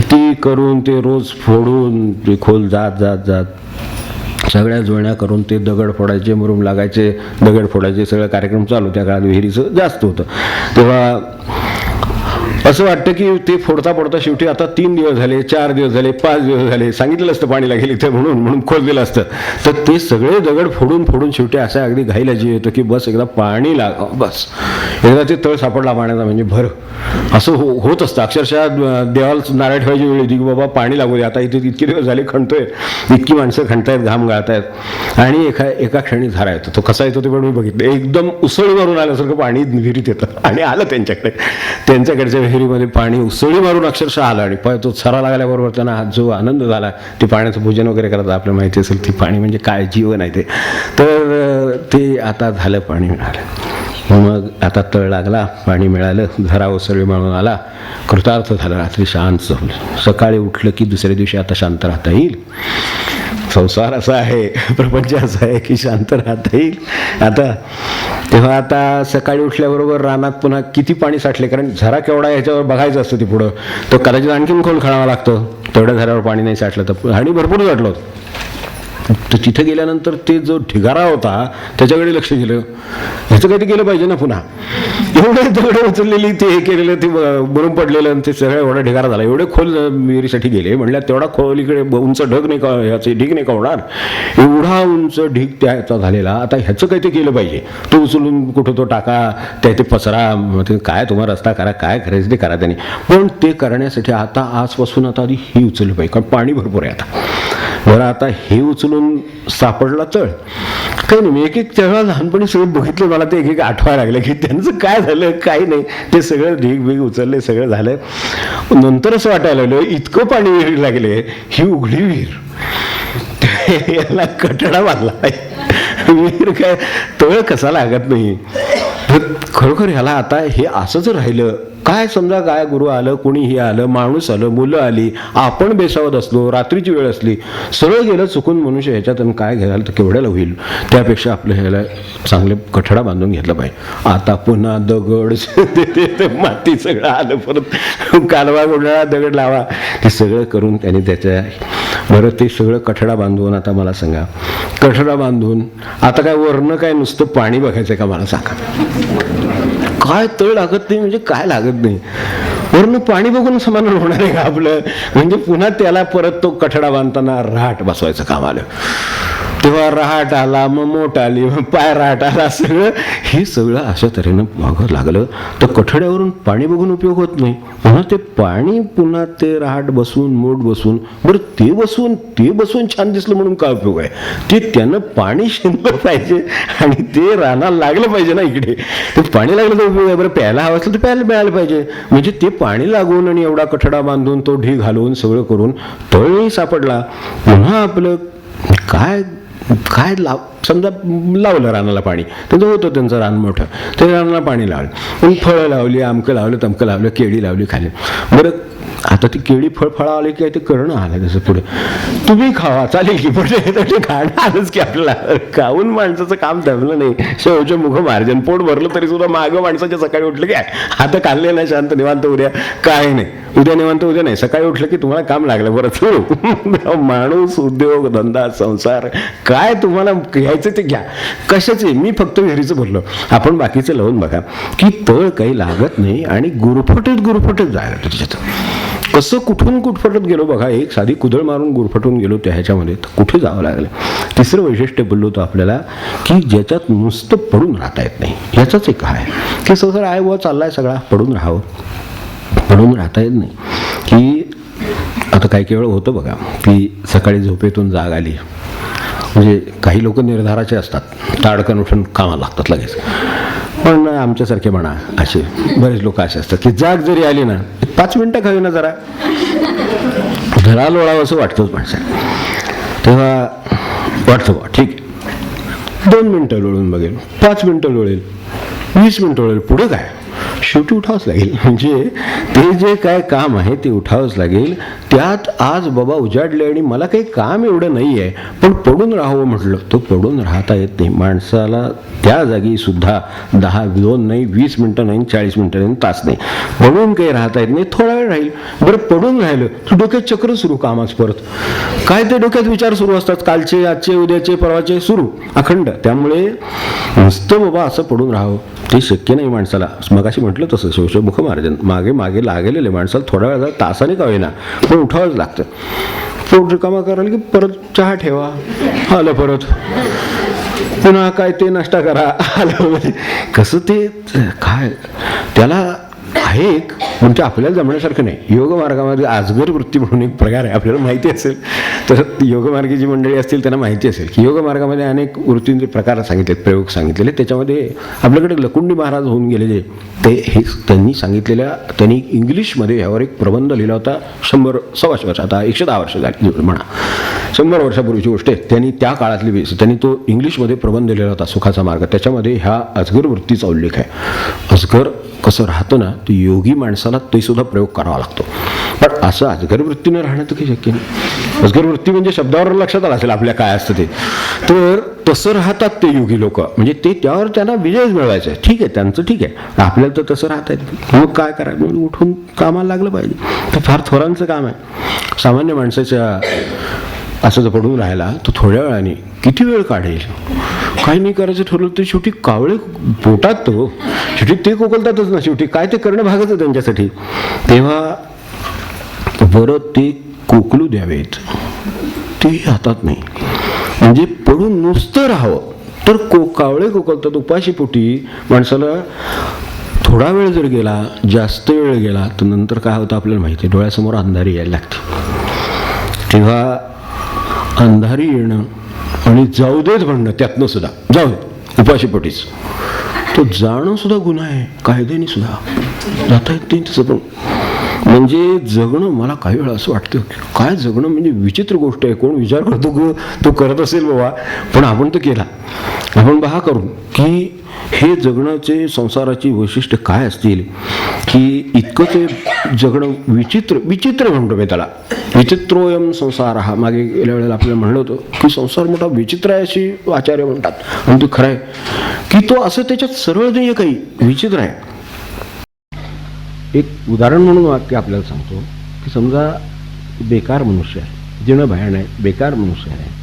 S1: ती करून ते रोज फोडून ते खोल जात जात जात सगळ्या जुळण्या करून ते दगड फोडायचे, मुरुम लागायचे, दगड फोडायचे, सगळं कार्यक्रम चालू. त्या काळात विहिरीचं जास्त होतं. तेव्हा असं वाटतं की ते फोडता फोडता शेवटी आता 3 दिवस झाले, 4 दिवस झाले, 5 दिवस झाले, सांगितलेलं असतं पाणी लागेल इथे म्हणून खोदलेलं असतं. तर ते सगळे दगड फोडून फोडून शेवटी असं अगदी घाईला जीव येतो की बस एकदा पाणी बस एकदा ते तळ सापडला पाण्याचा म्हणजे भर. असं होत असतं. अक्षरशः देवाला नारळ ठेवायची वेळ होती की बाबा पाणी लागू दे, आता इथे इतके दिवस झाले खणतोय, इतकी माणसं खणतायत, घाम गाळतायत, आणि एका क्षणी झारा येतो. तो कसा येतो ते पण मी बघितलं. एकदम उसळी मारून आल्यासारखं पाणी विहिरीत येतं, आणि आलं त्यांच्याकडच्या विहिरीमध्ये पाणी उसळी मारून अक्षरशः आलं. आणि तो सरा लागल्याबरोबर त्यांना जो आनंद झाला, ते पाण्याचं पूजन वगैरे करतात, आपल्याला माहिती असेल ती पाणी म्हणजे काय जीवन आहे ते. तर ते आता झालं, पाणी मिळालं. मग आता तळ लागला, पाणी मिळालं, झरा उसळी मारून आला, कृतार्थ झालं. रात्री शांत झोपलं. सकाळी उठलं की दुसऱ्या दिवशी आता शांत राहता येईल. संसार असा आहे, प्रपंच असा आहे की शांत राहता येईल आता. तेव्हा आता सकाळी उठल्याबरोबर रानात पुन्हा किती पाणी साठले, कारण झरा केवढा याच्यावर बघायचं असतं ते पुढं, तर कदाचित आणखीन खोल खणावं लागतं. तेवढ्या झऱ्यावर पाणी नाही साठलं तर, आणि भरपूर साठलं होतं. तर तिथं गेल्यानंतर ते जो ढिगारा होता त्याच्याकडे लक्ष गेलं, ह्याचं काही ते केलं पाहिजे ना पुन्हा. एवढे दगड उचललेली ते हे केलेलं, ते बुरून पडलेलं, आणि ते सगळं एवढा ढिगारा झाला. एवढे खोल विहिरीसाठी गेले म्हणल्या, तेवढा खोलीकडे उंच ढग नाही का, ह्याचे ढीग नाही का होणार, एवढा उंच ढीग त्याचा झालेला. आता ह्याचं काही ते केलं पाहिजे. तो उचलून कुठं तो टाका, त्या ते पसरा, काय तुम्हाला रस्ता करा, काय करायचं ते करा त्यांनी. पण ते करण्यासाठी आता आजपासून आता आधी हे उचललं पाहिजे, कारण पाणी भरपूर आहे आता. बरं, आता हे उचलून सापडला तळ, काही नाही. मी एक तेव्हा लहानपणी सगळं बघितलं, मला ते एक आठवायला लागलं की त्यांचं काय झालं, काही नाही. ते सगळं ढीग बिग उचलले, सगळं झालं. नंतर असं वाटायला लागलं, इतकं पाणी विहीर लागले, ही उघडी विहीर, याला कठडा बांधला विहीर, काय तळ कसा लागत नाही. खरोखर ह्याला आता हे असंच राहिलं काय, समजा काय गुरु आलं, कोणीही आलं, माणूस आलं, मुलं आली, आपण बेसावत असलो, रात्रीची वेळ असली, सरळ गेलं चुकून मनुष्य ह्याच्यातून काय घ्यायला तर केवढ्याला होईल. त्यापेक्षा आपलं ह्याला चांगले कठडा बांधून घेतलं पाहिजे. आता पुन्हा दगड माती सगळं आलं, परत कालवा गुंडाळा, दगड लावा, ते सगळं करून त्याने त्याच्या बरं ते सगळं कठडा बांधून, आता मला सांगा, कठडा बांधून आता काय वरनं काय नुसतं पाणी बघायचं का मला सांगा. काय तळ लागत नाही म्हणजे काय लागत नाही, वरनं पाणी बघून समाधान होणार आहे का आपलं. म्हणजे पुन्हा त्याला परत तो कठडा बांधताना रहाट बसवायचं काम आलं. तेव्हा रहाट आला, मग मोठ आली, मग पाय रहाट आला, सगळं हे सगळं अशा तऱ्हेनं बघावं लागलं. तर कठड्यावरून पाणी बघून उपयोग होत नाही. पुन्हा ते पाणी, पुन्हा ते रहाट बसवून, मोठ बसवून, बरं ते बसवून छान दिसलं म्हणून काय उपयोग आहे. ते त्यानं पाणी शिंपलं पाहिजे आणि ते रानाला लागलं पाहिजे ना. इकडे ते पाणी लागलं तर उपयोग आहे. बरं प्यायला हवं असलं तर प्यायला मिळालं पाहिजे. म्हणजे ते पाणी लागून आणि एवढा कठडा बांधून तो ढीग घालून सगळं करून तळही सापडला. पुन्हा आपलं काय समजा लावलं रानाला पाणी, तर होतं त्यांचं रान मोठं, ते रानाला पाणी लावलं, पण फळं लावली, आमकं लावलं, तमकं लावलं, केळी लावली खाली. बरं आता ती केळी फळं आली की ते करणं आलं त्याचं पुढे, तुम्ही खावा चालेल की, पण ते खाणं आलंच की आपल्याला. खाऊन माणसाचं काम थांबलं नाही. शेवटचं मुख मार्जन, पोट भरलं तरी सुद्धा मागं माणसाच्या सकाळी उठलं की आता खाल्ले नाही, शांत निवांत उद्या काय नाही, उद्या निवांत उद्या नाही, सकाळी उठलं की तुम्हाला काम लागलं बरं सुरू. माणूस, उद्योग, धंदा, संसार काय तुम्हाला घ्यायचं ते घ्या, कशाचे. मी फक्त विहिरीचं बोललो, आपण बाकीचं लावून बघा की तळ काही लागत नाही आणि गुरफटत जायला त्याच्यात. कसं कुठून कुठफटत गेलो बघा, एक साधी कुदळ मारून गुरफटून गेलो त्या ह्याच्यामध्ये, तर कुठे जावं लागलं. तिसरं वैशिष्ट्य बोललो होतो आपल्याला की ज्याच्यात नुसतं पडून राहता येत नाही. ह्याचाच एक आहे की संसार आहे व चाललाय सगळा, पडून राहता येत नाही. की आता काही वेळ होतं बघा की सकाळी झोपेतून जाग आली, म्हणजे काही लोक निर्धाराचे असतात, ताडकन उठून कामाला लागतात लगेच. पण आमच्यासारखे म्हणा असे बरेच लोक असे असतात की जाग जरी आली ना 5 मिनिटं खावी ना जरा लोळावं असं वाटतंच माणसाला. तेव्हा वाटतं बा ठीक आहे 2 मिनिटं लोळून बघेल, 5 मिनिटं लोळेल, 20 मिनिटं लोळेल, पुढे काय शेवटी उठावंच लागेल. म्हणजे ते जे काय काम आहे ते उठावंच लागेल. त्यात आज बाबा उजाडले आणि मला काही काम एवढं नाही आहे पण पडून राहावं म्हटलं तर पडून राहता येत नाही. माणसाला त्या जागी सुद्धा 2 नाही 20 मिनिटं नाही 40 मिनिटं नाही तास नाही पडून काही राहता येत नाही. थोडा वेळ राहील. बरं पडून राहिलं तर डोक्यात चक्र सुरू कामाच परत काय ते डोक्यात विचार सुरू असतात कालचे आजचे उद्याचे परवाचे सुरू अखंड. त्यामुळे नुसतं बाबा असं पडून राहावं ते शक्य नाही माणसाला. मगाशी म्हटलं तसं शिवमुख महाराजांन मागे मागे लागलेले माणसाला थोड्या वेळा तासाने का होईना पण उठावंच लागतं. पोट रिकामा करायला की परत चहा ठेवा आलं परत पुन्हा काय ते नाश्ता करा आलं. कसं ते काय त्याला आहे एक पण ते आपल्याला जमण्यासारखं नाही. योग मार्गामध्ये आजगर वृत्ती म्हणून एक प्रकार आहे आपल्याला माहिती असेल तर योगमार्गी जी मंडळी असतील त्यांना माहिती असेल की योग मार्गामध्ये अनेक वृत्तींचे प्रकार सांगितलेत प्रयोग सांगितलेले. त्याच्यामध्ये आपल्याकडे लकुंडी महाराज होऊन गेलेले ते हे त्यांनी सांगितलेल्या त्यांनी इंग्लिशमध्ये यावर एक प्रबंध लिहिला होता 100-125 वर्ष आता 110 वर्ष झाली म्हणा 100 वर्षापूर्वीची गोष्ट आहे. त्यांनी त्या काळातली त्यांनी तो इंग्लिशमध्ये प्रबंध लिहिला होता सुखाचा मार्ग. त्याच्यामध्ये ह्या अजगर वृत्तीचा उल्लेख आहे. अजगर कसं राहतं ना ते योगी माणसाला ते सुद्धा प्रयोग करावा लागतो. पण असं अजगर वृत्तीनं राहणं तर काही शक्य नाही. अजगर वृत्ती म्हणजे शब्दावर लक्षात आलं असेल आपल्या काय असतं ते. तर तसं राहतात ते योगी लोक म्हणजे ते त्यावर त्यांना विजयच मिळवायचा आहे. ठीक आहे त्यांचं ठीक आहे आपल्याला तर तसं राहत आहे मग काय करायचं म्हणून उठून कामाला लागलं पाहिजे. ते फार थोरांचं काम आहे. सामान्य माणसाच्या असं जर पडून राहिला तो थोड्या वेळाने किती वेळ काढेल. काही नाही करायचं ठरवलं तर शेवटी कावळे पोटात तो शेवटी ते कोकलतातच ना शेवटी काय ते करणं भागच आहे त्यांच्यासाठी. तेव्हा बरं ते कोकलू द्यावेत ते हातात नाही म्हणजे पडून नुसतं राहावं तर कावळे कोकलतात उपाशीपोटी. माणसाला थोडा वेळ जर गेला जास्त वेळ गेला तर नंतर काय होतं आपल्याला माहिती आहे डोळ्यासमोर अंधारी यायला लागते. तेव्हा अंधारी येणं आणि जाऊ देत म्हणणं त्यातनं सुद्धा जाऊ दे उपाशीपोटीच तो जाणं सुद्धा गुन्हा आहे कायद्याने सुद्धा जाता येत नाही तसं. पण म्हणजे जगणं मला काही वेळा असं वाटतं काय जगणं म्हणजे विचित्र गोष्ट आहे. कोण विचार करतो तो करत असेल बाबा पण आपण तर केला. आपण पहा करून की हे जगण्याचे संसाराची वैशिष्ट्य काय असतील की इतकं ते जगणं विचित्र म्हणतो मी त्याला. विचित्रोयम संसार हा मागे गेल्या वेळेला आपल्याला म्हणलं होतं की संसार मोठा विचित्र आहे अशी आचार्य म्हणतात आणि ते खरं आहे की तो असं त्याच्यात सरळ नाही आहे काही विचित्र आहे. एक उदाहरण म्हणून वाक्य आपल्याला सांगतो की समजा बेकार मनुष्य आहे जीर्ण भयान आहे बेकार मनुष्य आहे.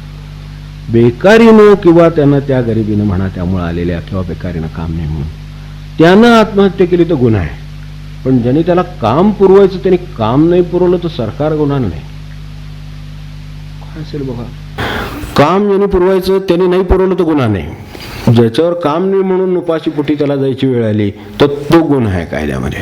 S1: बेकारीनं किंवा त्यानं त्या गरिबीनं म्हणा त्यामुळे आलेल्या किंवा बेकारीनं काम नाही म्हणून त्यानं आत्महत्या केली तर गुन्हा आहे. पण ज्याने त्याला काम पुरवायचं त्याने काम नाही पुरवलं तर सरकार गुन्हा नाही. काय असेल बघा काम ज्याने पुरवायचं त्याने नाही पुरवलं तर गुन्हा नाही. ज्याच्यावर काम नाही म्हणून उपाशीपोटी त्याला जायची वेळ आली तर तो गुन्हा आहे कायद्यामध्ये.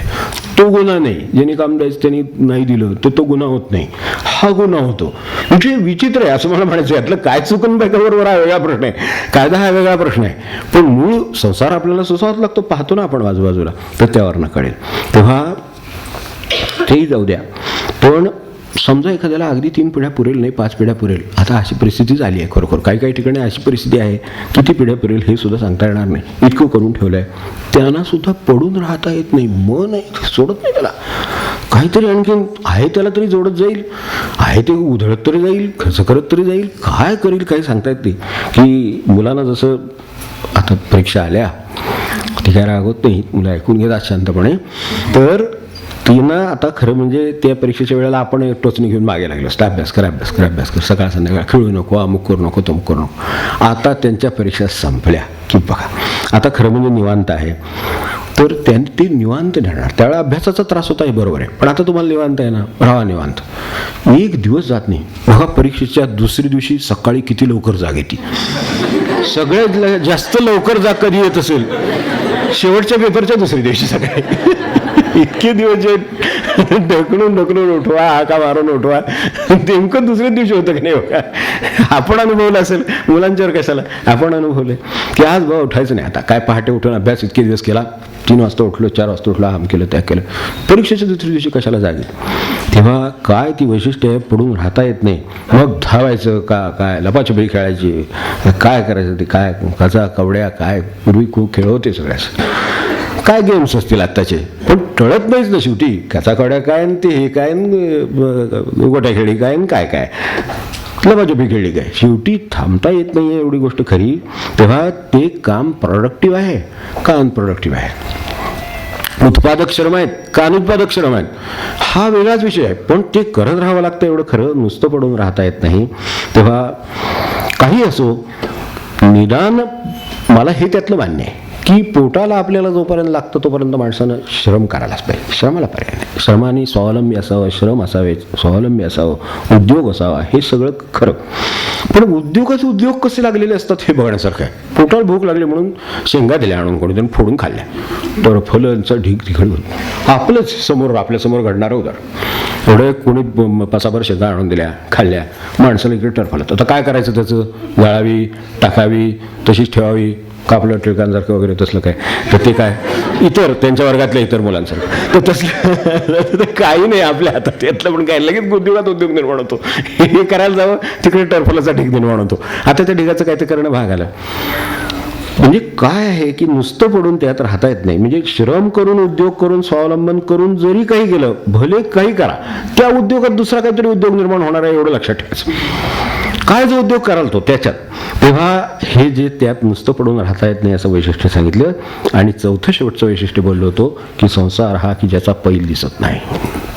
S1: तो गुन्हा नाही ज्याने काम द्यायचं त्यांनी नाही दिलं तर तो गुन्हा होत नाही हा गुन्हा होतो. म्हणजे विचित्र आहे असं मला म्हणायचं. यातलं काय चुकून बरोबर हा वेगळा प्रश्न आहे कायदा हा वेगळा प्रश्न आहे. पण मूळ संसार आपल्याला सुसावत लागतो पाहतो ना आपण बाजूबाजूला तर त्यावरनं कळेल. तेव्हा तेही जाऊ द्या पण समजा एखाद्याला अगदी 3 पिढ्या पुरेल नाही 5 पिढ्या पुरेल. आता अशी परिस्थिती झाली आहे खरोखर काही ठिकाणी अशी परिस्थिती आहे किती पिढ्या पुरेल हे सुद्धा सांगता येणार नाही इतकं करून ठेवलं आहे. त्यांना सुद्धा पडून राहता येत नाही मन नाही सोडत नाही त्याला काहीतरी आणखीन आहे त्याला तरी जोडत जाईल आहे ते उधळत तरी जाईल खर्च करत तरी जाईल काय करील काही सांगता येत नाही. की मुलांना जसं आता परीक्षा आल्या ती काय रागवत नाही मुलं ऐकून घेतात शांतपणे. तर तिनं आता खरं म्हणजे त्या परीक्षेच्या वेळेला आपण टोचणी घेऊन मागे लागलो असतं अभ्यास कर सकाळ संध्याकाळ खेळू नको अमुक करू नको तमुक करू नको. आता त्यांच्या परीक्षा संपल्या की बघा आता खरं म्हणजे निवांत आहे तर त्यांनी ते निवांत नेणार. त्यावेळेला अभ्यासाचा त्रास होता हे बरोबर आहे पण आता तुम्हाला निवांत आहे ना राहा निवांत. एक दिवस जात नाही बघा परीक्षेच्या दुसऱ्या दिवशी सकाळी किती लवकर जाग येते. सगळ्यात जास्त लवकर जाग कधी येत असेल शेवटच्या पेपरच्या दुसऱ्या दिवशी सकाळी. इतके दिवस जे ढकलून उठवा, हाका मारून उठवा. नेमकं दुसऱ्या दिवशी होतं की नाही बघा. आपण अनुभवलं असेल, मुलांच्यावर कशाला आपण अनुभवले की आज बाबा उठायचं नाही. आता काय पहाटे उठून अभ्यास इतके दिवस केला, 3 वाजता उठलो, 4 वाजता उठलो, आम केलं त्या केलं, परीक्षेच्या दुसऱ्या दिवशी कशाला जागे. तेव्हा काय ती वैशिष्ट्य आहे, पडून राहता येत नाही. मग धावायचं का, काय लपाछपी खेळायची, काय करायचं ते, काय कचा कवड्या, काय पूर्वी खूप खेळ होते सगळ्याच, काय गेम्स असतील आत्ताचे, पण टळत नाहीच ना शेवटी. कचा कवड्या काय ते हे काय, गोट्या खेळी काय, काय काय लपाछपी खेळली काय, शेवटी थांबता येत नाही आहे एवढी गोष्ट खरी. तेव्हा ते काम प्रोडक्टिव्ह आहे का अनप्रोडक्टिव्ह आहे, उत्पादक श्रम आहेत का अनुत्पादक श्रम आहेत, हा वेगळाच विषय आहे. पण ते करत राहावं लागतं एवढं खरं, नुसतं पडून राहता येत नाही. तेव्हा काही असो, निदान मला हे त्यातलं मान्य आहे की पोटाला आपल्याला जोपर्यंत लागतं तोपर्यंत माणसानं श्रम करायलाच पाहिजे. श्रमाला पर्याय नाही. श्रमाने स्वावलंबी असावं, श्रम असावे, स्वावलंबी असावं, उद्योग असावा, हे सगळं खरं. पण उद्योगाचे उद्योग कसे लागलेले असतात हे बघण्यासारखं आहे. पोटाला भूक लागली म्हणून शेंगा दिल्या आणून कोणीतरी फोडून खाल्ल्या, तर फलांचा ढीग तिकडून आपलंच समोर आपल्यासमोर घडणारं उदाहरण. एवढे कोणी पासाभर शेंगा आणून दिल्या, खाल्ल्या, माणसाला इकडे टरफालत. आता काय करायचं त्याचं, जाळावी, टाकावी, तशीच ठेवावी का आपलं टिळकांसारखं वगैरे तसलं काय, तर ते काय इतर त्यांच्या वर्गातल्या इतर मुलांसारखं, तर तसलं काही नाही आपल्या हातात. त्यातलं पण काय, लगेच उद्योगात उद्योग निर्माण होतो. हे करायला जावं तिकडे टरफलाचा ढीग निर्माण होतो. आता त्या ढिगाचं काय ते करणं भाग आलं. म्हणजे काय आहे की नुसतं पडून त्यात राहता येत नाही. म्हणजे श्रम करून, उद्योग करून, स्वावलंबन करून जरी काही केलं, भले काही करा, त्या उद्योगात दुसरा काहीतरी उद्योग निर्माण होणार आहे एवढं लक्षात ठेवायचं. काय जो उद्योग कराल तो त्याच्यात. तेव्हा हे जे त्यात नुसतं पडून राहता येत नाही असं वैशिष्ट्य सांगितलं. आणि चौथं शेवटचं वैशिष्ट्य बोललो होतो की संसार हा की ज्याचा पैल दिसत नाही,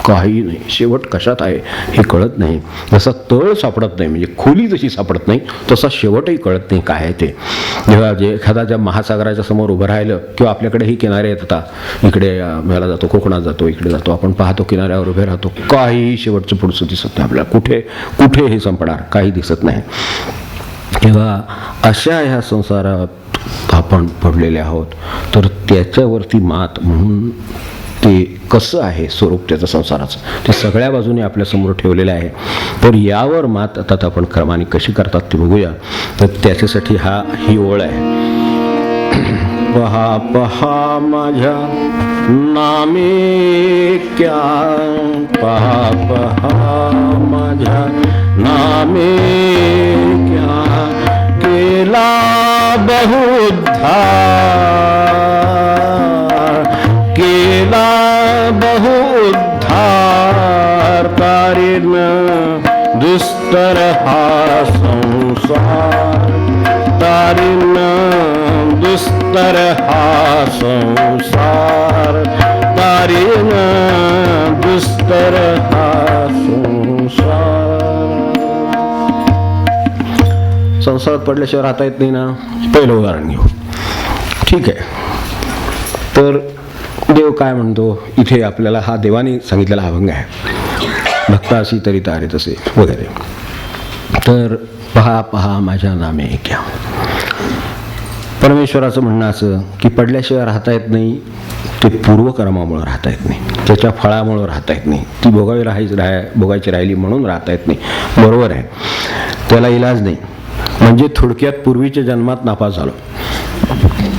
S1: काही नाही, शेवट कशात आहे हे कळत नाही. जसा तळ सापडत नाही, म्हणजे खोली जशी सापडत नाही, तसा शेवटही कळत नाही काय आहे ते. जेव्हा जे एखादा ज्या महासागराच्या समोर उभं राहिलं, किंवा आपल्याकडेही किनारे आहेत, आता इकडे ह्याला जातो, कोकणात जातो, इकडे जातो, आपण पाहतो किनाऱ्यावर उभे राहतो, काही शेवटचं पुढचं दिसत नाही आपल्याला. कुठे हे संपणार, काही दिसत नाही. तेव्हा अशा ह्या संसारात आपण पडलेले आहोत, तर त्याच्यावरती मात म्हणून ते कसं आहे स्वरूप त्याचं संसाराचं, ते सगळ्या बाजूने आपल्यासमोर ठेवलेलं आहे. तर यावर मात आता आपण क्रमाने कशी करतात ते बघूया. तर त्याच्यासाठी ही ओळ आहे. पहा पहा माझ्या नामे क्या, पहा पहा माझ्या नामे क्या, केला बहुद्धार, केला बहुद्धार, तारेन दुस्तर हा संसार, तारेन दुस्तर हा संसार, तारेन दुस्तर हा संसार. संसारात पडल्याशिवाय राहता येत नाही ना. पहिलं उदाहरण घेऊ. ठीक आहे, तर देव काय म्हणतो इथे आपल्याला, हा देवाने सांगितलेला अभंग आहे, भक्तासी तरी तारे तसे वगैरे. तर पहा पहा माझ्या नामे क्या. परमेश्वराचं म्हणणं असं की पडल्याशिवाय राहता येत नाही, ते पूर्वकर्मामुळं राहता येत नाही, त्याच्या फळामुळं राहता येत नाही, ती भोगायची राहिली म्हणून राहता येत नाही. बरोबर आहे, त्याला इलाज नाही. म्हणजे थोडक्यात पूर्वीच्या जन्मात नापास झालो,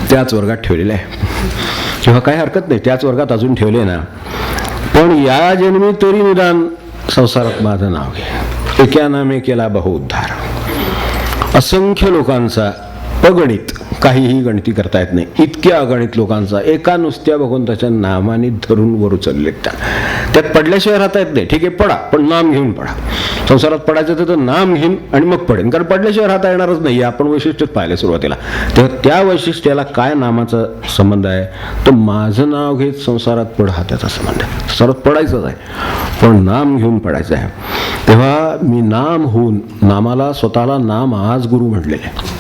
S1: त्याच वर्गात ठेवलेलं आहे, किंवा काही हरकत नाही त्याच वर्गात अजून ठेवले ना, पण या जन्मी तरी निदान संसारात माझं नाव घे. एका नामे केला बहुउद्धार. असंख्य लोकांचा, अगणित, काहीही गणती करता येत नाही, इतक्या अगणित लोकांचा एका नुसत्या भगवंताच्या नामाने धरून वर उचलले. त्यात पडल्याशिवाय राहता येत नाही. ठीक आहे, पडा, पण नाम घेऊन पडा. संसारात पडायचं तर नाम घेईन आणि मग पडेन, कारण पडल्याशिवाय राहता येणारच नाही. आपण वैशिष्ट्यच पाहिलं सुरुवातीला. तेव्हा त्या वैशिष्ट्याला काय नामाचा संबंध आहे, तर माझं नाव घेत संसारात पड, हा त्याचा संबंध आहे. संसारात पडायचंच आहे, पण नाम घेऊन पडायचं आहे. तेव्हा मी नाम होऊन, नामाला स्वतःला नाम आज गुरु म्हटलेले,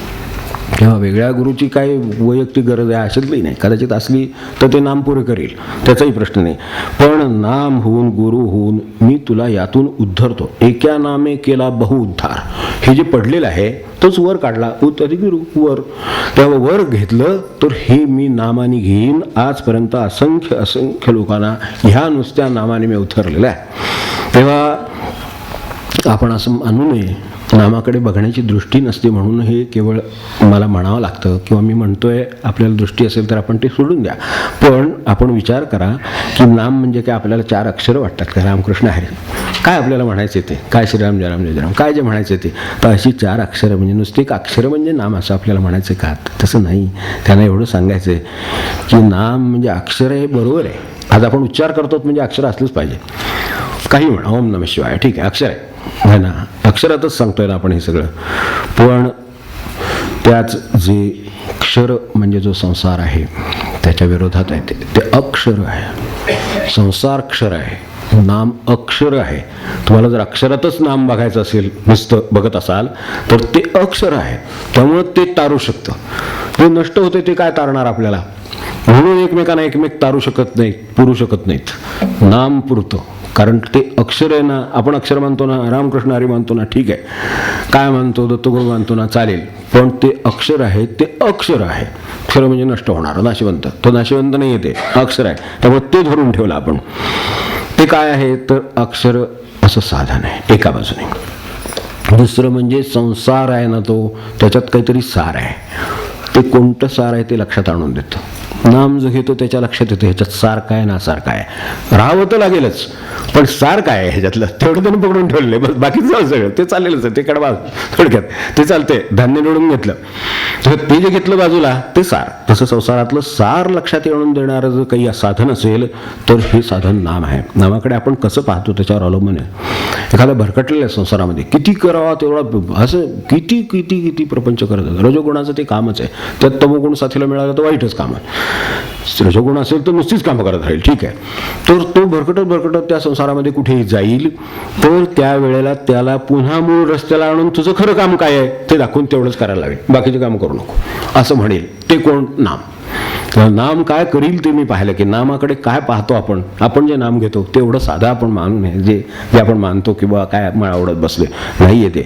S1: किंवा वेगळ्या गुरुची काय वैयक्तिक गरज आहे अशातली नाही, कदाचित असली तर ते नाम पुरे करेल, त्याचाही प्रश्न नाही. पण नाम होऊन गुरु होऊन मी तुला यातून उद्धरतो, एका नामे केला बहुउद्धार, हे जे पडलेलं आहे तोच वर काढला, अधिक गुरु वर, तेव्हा वर घेतलं तर हे मी नामाने घेईन. आजपर्यंत असंख्य असंख्य लोकांना ह्या नुसत्या नामाने मी उतरलेलं आहे. तेव्हा आपण असं मानू नये नामाकडे बघण्याची दृष्टी नसते म्हणून हे केवळ मला म्हणावं लागतं, किंवा मी म्हणतोय आपल्याला दृष्टी असेल तर आपण ते सोडून द्या. पण आपण विचार करा की नाम म्हणजे काय, आपल्याला 4 अक्षरं वाटतात का, रामकृष्ण हरी, काय आपल्याला म्हणायचे ते, काय श्रीराम जयराम जय जयराम, काय जे म्हणायचे ते, तर अशी 4 अक्षरं म्हणजे नुसते एक अक्षरं म्हणजे नाम असं आपल्याला म्हणायचं का, तसं नाही. त्यांना एवढं सांगायचं आहे की नाम म्हणजे अक्षर आहे, बरोबर आहे. आज आपण उच्चार करतो म्हणजे अक्षर असलंच पाहिजे, काही म्हणा, ओम नमः शिवाय, ठीक आहे अक्षर आहे ना, अक्षरातच सांगतोय ना आपण हे सगळं. पण त्याच जे क्षर म्हणजे जो संसार आहे त्याच्या विरोधात आहे ते अक्षर आहे. संसार क्षर आहे, नाम अक्षर आहे. तुम्हाला जर अक्षरातच नाम बघायचं असेल, नुसतं बघत असाल तर ते अक्षर आहे, त्यामुळं ते तारू शकतं. जे नष्ट होते ते काय तारणार आपल्याला, म्हणून एकमेकांना एकमेक तारू शकत नाहीत, पुरू शकत नाहीत. नाम पुरतं, कारण ते अक्षर आहे ना. आपण अक्षर मानतो ना, रामकृष्ण हरी मानतो ना, ठीक आहे, काय मानतो, दत्तगुरू मानतो ना, चालेल. पण ते अक्षर आहे, ते अक्षर आहे. अक्षर म्हणजे नष्ट होणार, नाशिवंत, तो नाशिवंत नाही येते, अक्षर आहे, त्यामुळे ते धरून ठेवलं आपण. ते काय आहे तर अक्षर असं साधन आहे एका बाजूने. दुसरं म्हणजे संसार आहे ना, तो त्याच्यात काहीतरी सार आहे. ते कोणतं सार आहे ते लक्षात आणून देतं. नाम जो घेतो त्याच्या लक्षात येतं ह्याच्यात सार काय ना सार काय, राहावं तर लागेलच, पण सार काय आहे ह्याच्यातलं तेवढं त्यानं पकडून ठेवलं. बस बाकीचं जाऊ सगळं ते चाललेलंच आहे, ते कडवा थोडक्यात ते चालते. धान्य निवडून घेतलं तर ते जे घेतलं बाजूला ते सार. तसं संसारातलं सार लक्षात येऊन देणारं जर काही साधन असेल तर हे साधन नाम आहे. नामाकडे आपण कसं पाहतो त्याच्यावर अवलंबून आहे. एखादा भरकटलेल्या संसारामध्ये किती करावा तेवढा, असं किती किती किती प्रपंच करतात. रजोगुणाचं ते कामच आहे, त्यात तमोगुण साथीला मिळालं तर वाईटच काम आहे. रजोगुण असेल तर नुसतीच कामं करत राहील, ठीक आहे. तर तो भरकटत त्या संसारामध्ये कुठेही जाईल तर त्यावेळेला त्याला पुन्हा मूळ रस्त्याला आणून तुझं खरं काम काय आहे ते दाखवून तेवढंच करायला लागेल, बाकीचे काम करू नको असं म्हणेल. ते कोण, नाम. नाम काय करील ते मी पाहिलं की नामाकडे काय पाहतो आपण जे नाम घेतो तेवढं साधं आपण मानू नये. जे आपण मानतो की बा काय मला आवडत बसले, नाही येते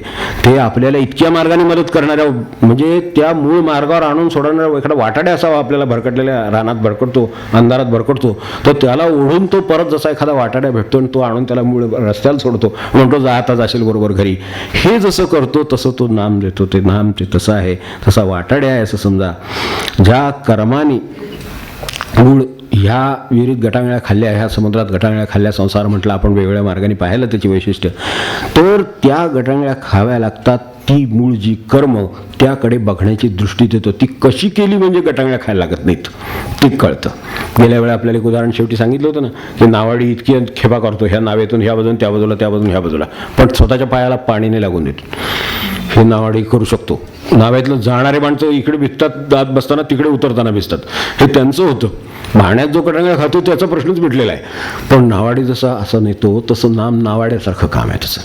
S1: ते आपल्याला इतक्या मार्गाने मदत करणाऱ्या, म्हणजे त्या मूळ मार्गावर आणून सोडणाऱ्या एखादा वाटाड्या असावा. आपल्याला भरकटलेल्या रानात भरकटतो, अंधारात भरकटतो, तर त्याला ओढून तो परत जसा एखादा वाटाड्या भेटतो आणि तो आणून त्याला मूळ रस्त्याला सोडतो, म्हणतो जा आता जाशील बरोबर घरी. हे जसं करतो तसं तो नाम देतो. ते नाम ते तसं आहे, तसा वाटाड्या आहे असं समजा. ज्या कर्माने मूळ ह्या विहिरीत गटांगळ्या खाल्ल्या, ह्या समुद्रात गटांगळ्या खाल्ल्या, संसार म्हटलं आपण वेगवेगळ्या मार्गाने पाहायला त्याची वैशिष्ट्य, तर त्या गटांगळ्या खाव्या लागतात. ती मूळ जी कर्म त्याकडे बघण्याची दृष्टी देतो. ती कशी केली म्हणजे गटांगळ्या खायला लागत नाहीत ते कळतं. गेल्या वेळा आपल्याला एक उदाहरण शेवटी सांगितलं होतं ना की नावाडी इतकी खेपा करतो, ह्या नावेतून ह्या बाजून त्या बाजूला, त्या बाजून ह्या बाजूला, पण स्वतःच्या पायाला पाणी नाही लागून देतो. हे नावाडी करू शकतो. नाव्यातलं जाणारे माणसं इकडे भिजतात, दात बसताना तिकडे उतरताना भिजतात, हे त्यांचं होतं. भाण्यात जो कटांगळा खातो त्याचा प्रश्नच मिटलेला आहे. पण नावाडी जसा असं नेतो तसं नाम नावाड्यासारखं काम आहे तसं.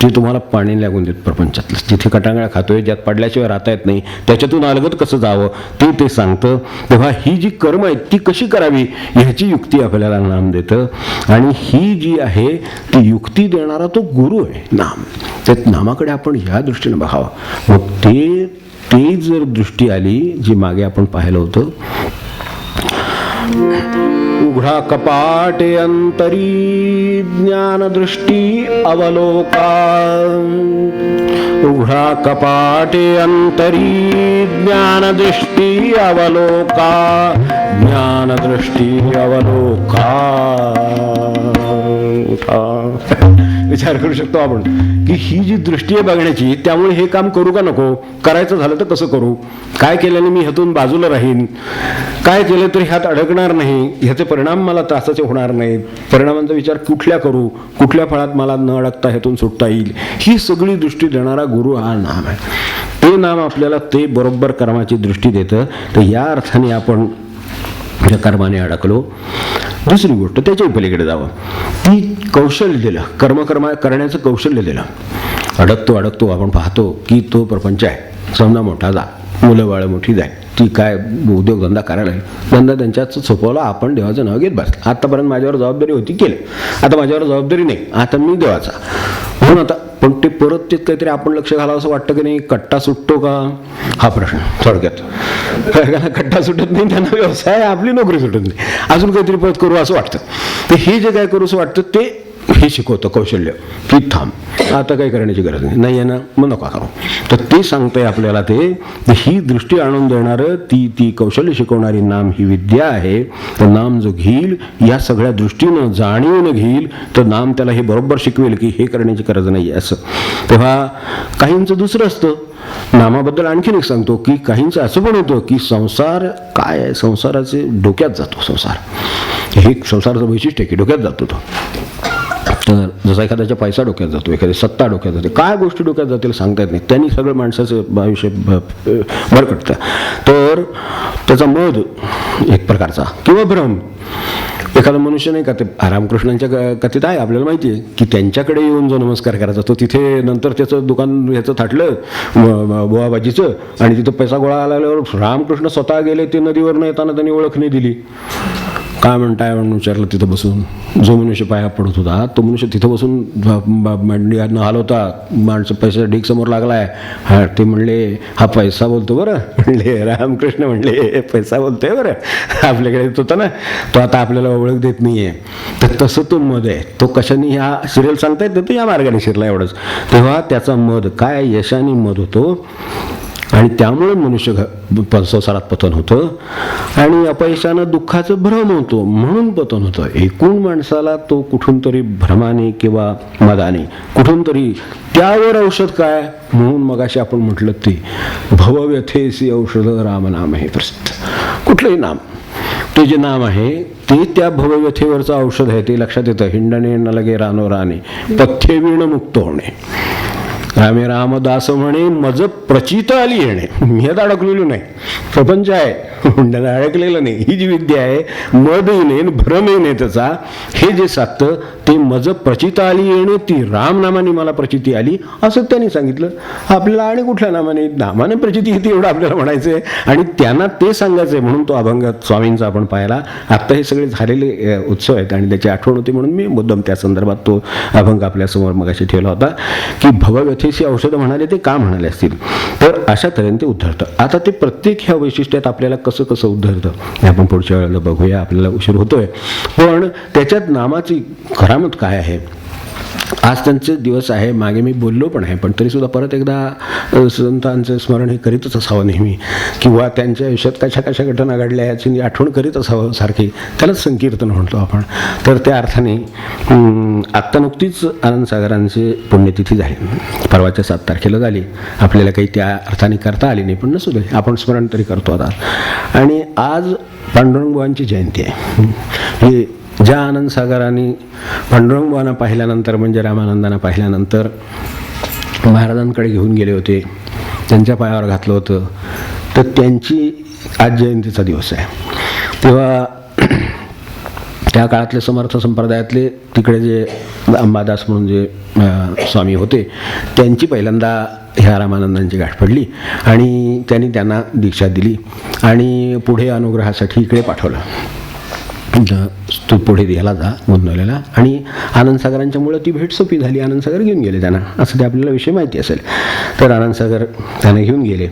S1: ते तुम्हाला पाणी लागून देत प्रपंचातलं. जिथे कटांगळा खातोय, ज्यात पडल्याशिवाय राहता येत नाही, त्याच्यातून अलगत कसं जावं ते सांगतं. तेव्हा ही जी कर्म आहेत ती कशी करावी ह्याची युक्ती आपल्याला नाम देतं. आणि ही जी आहे ती युक्ती देणारा तो गुरु आहे नाम. त्या नामाकडे आपण ह्या दृष्टीने बघावं. मग ते जर दृष्टी आली जी मागे आपण पाहिलं होतं, उघडा कपाटे अंतरी ज्ञानदृष्टी अवलोका, उघडा कपाटे अंतरी ज्ञानदृष्टी अवलोका, ज्ञानदृष्टी अवलोका. विचार करू शकतो आपण की ही जी दृष्टी आहे बघण्याची, त्यामुळे हे काम करू का नको, करायचं झालं तर कसं करू, काय केल्याने मी ह्यातून बाजूला राहीन, काय केलं तरी ह्यात अडकणार नाही, ह्याचे परिणाम मला त्रासाचे होणार नाहीत, परिणामांचा विचार कुठल्या करू, कुठल्या फळात मला न अडकता ह्यातून सुटता येईल, ही सगळी दृष्टी देणारा गुरु हा नाम आहे. ते नाम आपल्याला ते बरोबर कर्माची दृष्टी देतं. तर या अर्थाने आपण ज्या कर्माने अडकलो, दुसरी गोष्ट त्याच्याही पलीकडे जावं, ती कौशल्य दिलं, कर्म करण्याचं कौशल्य दिलं. अडकतो आपण पाहतो की तो प्रपंच आहे, समजा मोठा जा मुलं बाळं मोठी जाईल, ती काय उद्योगधंदा करायला धंदा त्यांच्यात सोपवला, आपण देवाचं नाव घेत बसलं. आतापर्यंत माझ्यावर जबाबदारी होती, केलं. आता माझ्यावर जबाबदारी नाही, आता मी देवाचा म्हणून आता. पण ते परत ते काहीतरी आपण लक्ष घालावं असं वाटतं की नाही, कट्टा सुटतो का हा प्रश्न थोडक्यात. कट्टा सुटत नाही, त्यांना व्यवसाय, आपली नोकरी सुटत नाही, अजून काहीतरी परत करू असं वाटतं. तर हे जे काय करू असं वाटतं ते हे शिकवतं कौशल्य, की थांब आता काही करण्याची गरज नाही आहे ना, मग नका करू. तर ते सांगतंय आपल्याला, ते ही दृष्टी आणून देणारं ती कौशल्य शिकवणारी नाम ही विद्या आहे. तर नाम जो घेईल या सगळ्या दृष्टीनं जाणीवनं घेईल, तर नाम त्याला हे बरोबर शिकवेल की हे करण्याची गरज नाही असं. तेव्हा काहींचं दुसरं असतं. नामाबद्दल आणखीन एक सांगतो की काहींचं असं पण होतं की संसार काय आहे, संसाराचे डोक्यात जातो. संसार हे संसाराचं वैशिष्ट्य आहे की डोक्यात जातो तो. तर जसा एखाद्याच्या पैसा डोक्यात जातो, एखादी सत्ता डोक्यात जाते, काय गोष्टी डोक्यात जातील सांगता येत नाही. त्यांनी सगळं माणसाचं आयुष्य भरकटतं. तर त्याचा मध एक प्रकारचा किंवा भ्रम. एखादा मनुष्य नाही का, ते रामकृष्णांच्या कथेत आहे, आपल्याला माहिती आहे की त्यांच्याकडे येऊन जो नमस्कार करायचा तो तिथे नंतर त्याचं दुकान ह्याचं थाटलं बोवाबाजीचं, आणि तिथं पैसा गोळा आल्यावर रामकृष्ण स्वतः गेले, ते नदीवरनं येताना त्यांनी ओळख नाही दिली. काय म्हणताय म्हणून विचारलं तिथं बसून. जो मनुष्य पाया पडत होता तो मनुष्य तिथं बसून न हलवता माणसं पैसा ढीक समोर लागलाय. हा ते म्हणले हा पैसा बोलतो बरं, म्हणले रामकृष्ण म्हणले पैसा बोलतोय बरं, आपल्याकडे येत होता ना तो, आता आपल्याला ओळख देत नाहीये. तर तसं तो मध आहे. तो कशाने ह्या सिरियल सांगता येत तो या मार्गाने शिरला एवढंच. तेव्हा त्याचा मध काय, यशाने मध होतो, आणि त्यामुळे मनुष्य संसारात पतन होतं, आणि अपयशानं दुःखाचं भ्रम होतो म्हणून पतन होतं. एकूण माणसाला तो कुठून तरी भ्रमाने किंवा मदाने कुठून तरी त्यावर औषध काय म्हणून मगाशी आपण म्हटलं ते भवव्यथेसी औषध रामनाम हे प्रसिद्ध. कुठलंही नाम, ते जे नाम आहे ते त्या भवव्यथेवरचं औषध आहे, ते लक्षात येतं. हिंडणे न लगे रानो राणे, पथ्ये वीण मुक्त होणे. रामे रामदास म्हणे मज प्रचित आली येणे. मी आता अडकलेलो नाही, प्रपंच आहे, हुंड्याला अडकलेलं नाही. ही जी विद्या आहे, मद येणे भ्रम येणे त्याचा, हे जे साधतं ते मज प्रचित आली येणे, ती रामनामाने मला प्रचिती आली असं त्यांनी सांगितलं. आपल्याला आणि कुठल्या नामाने प्रचिती येते एवढं आपल्याला म्हणायचं आहे, आणि त्यांना ते सांगायचं आहे. म्हणून तो अभंग स्वामींचा आपण पाहिला. आत्ता हे सगळे झालेले उत्सव आहेत आणि त्याची आठवण होती म्हणून मी मुद्दाम त्या संदर्भात तो अभंग आपल्यासमोर मगाशी ठेवला होता की भवव्यथेशी औषधं म्हणाले ते का म्हणाले असतील. तर अशा तऱ्हेने ते उद्धरतं. आता ते प्रत्येक ह्या वैशिष्ट्यात आपल्याला कसं कसं उद्धरतं हे आपण पुढच्या वेळेला बघूया, आपल्याला उशीर होतोय. पण त्याच्यात नामाची करामत काय आहे. आज त्यांचे दिवस आहे, मागे मी बोललो पण आहे, पण तरीसुद्धा परत एकदा संतांचं स्मरण हे करीतच असावं नेहमी, किंवा त्यांच्या आयुष्यात कशा कशा घटना घडल्या याची आठवण करीत असावं सारखी. त्यालाच संकीर्तन म्हणतो आपण. तर त्या अर्थाने आत्ता नुकतीच आनंदसागरांची पुण्यतिथी झाली, परवाच्या 7 तारखेला झाली. आपल्याला काही त्या अर्थाने करता आली नाही, पण नसू दे, आपण स्मरण तरी करतो आता. आणि आज पांडुरंगबुवांची जयंती आहे. हे ज्या आनंदसागरांनी पांडुरंगबुवांना पाहिल्यानंतर, म्हणजे रामानंदांना पाहिल्यानंतर महाराजांकडे घेऊन गेले होते, त्यांच्या पायावर घातलं होतं, तर त्यांची आज जयंतीचा दिवस आहे. तेव्हा त्या काळातले समर्थ संप्रदायातले तिकडे जे अंबादास म्हणून जे स्वामी होते, त्यांची पहिल्यांदा ह्या रामानंदांची गाठ पडली आणि त्यांना दीक्षा दिली आणि पुढे अनुग्रहासाठी इकडे पाठवलं. तू पुढे याला जा मुंबईला. आणि आनंदसागरांच्यामुळं ती भेट सोपी झाली. आनंदसागर घेऊन गेले त्यांना, असं ते आपल्याला विषय माहिती असेल. तर आनंदसागर त्यांना घेऊन गेले.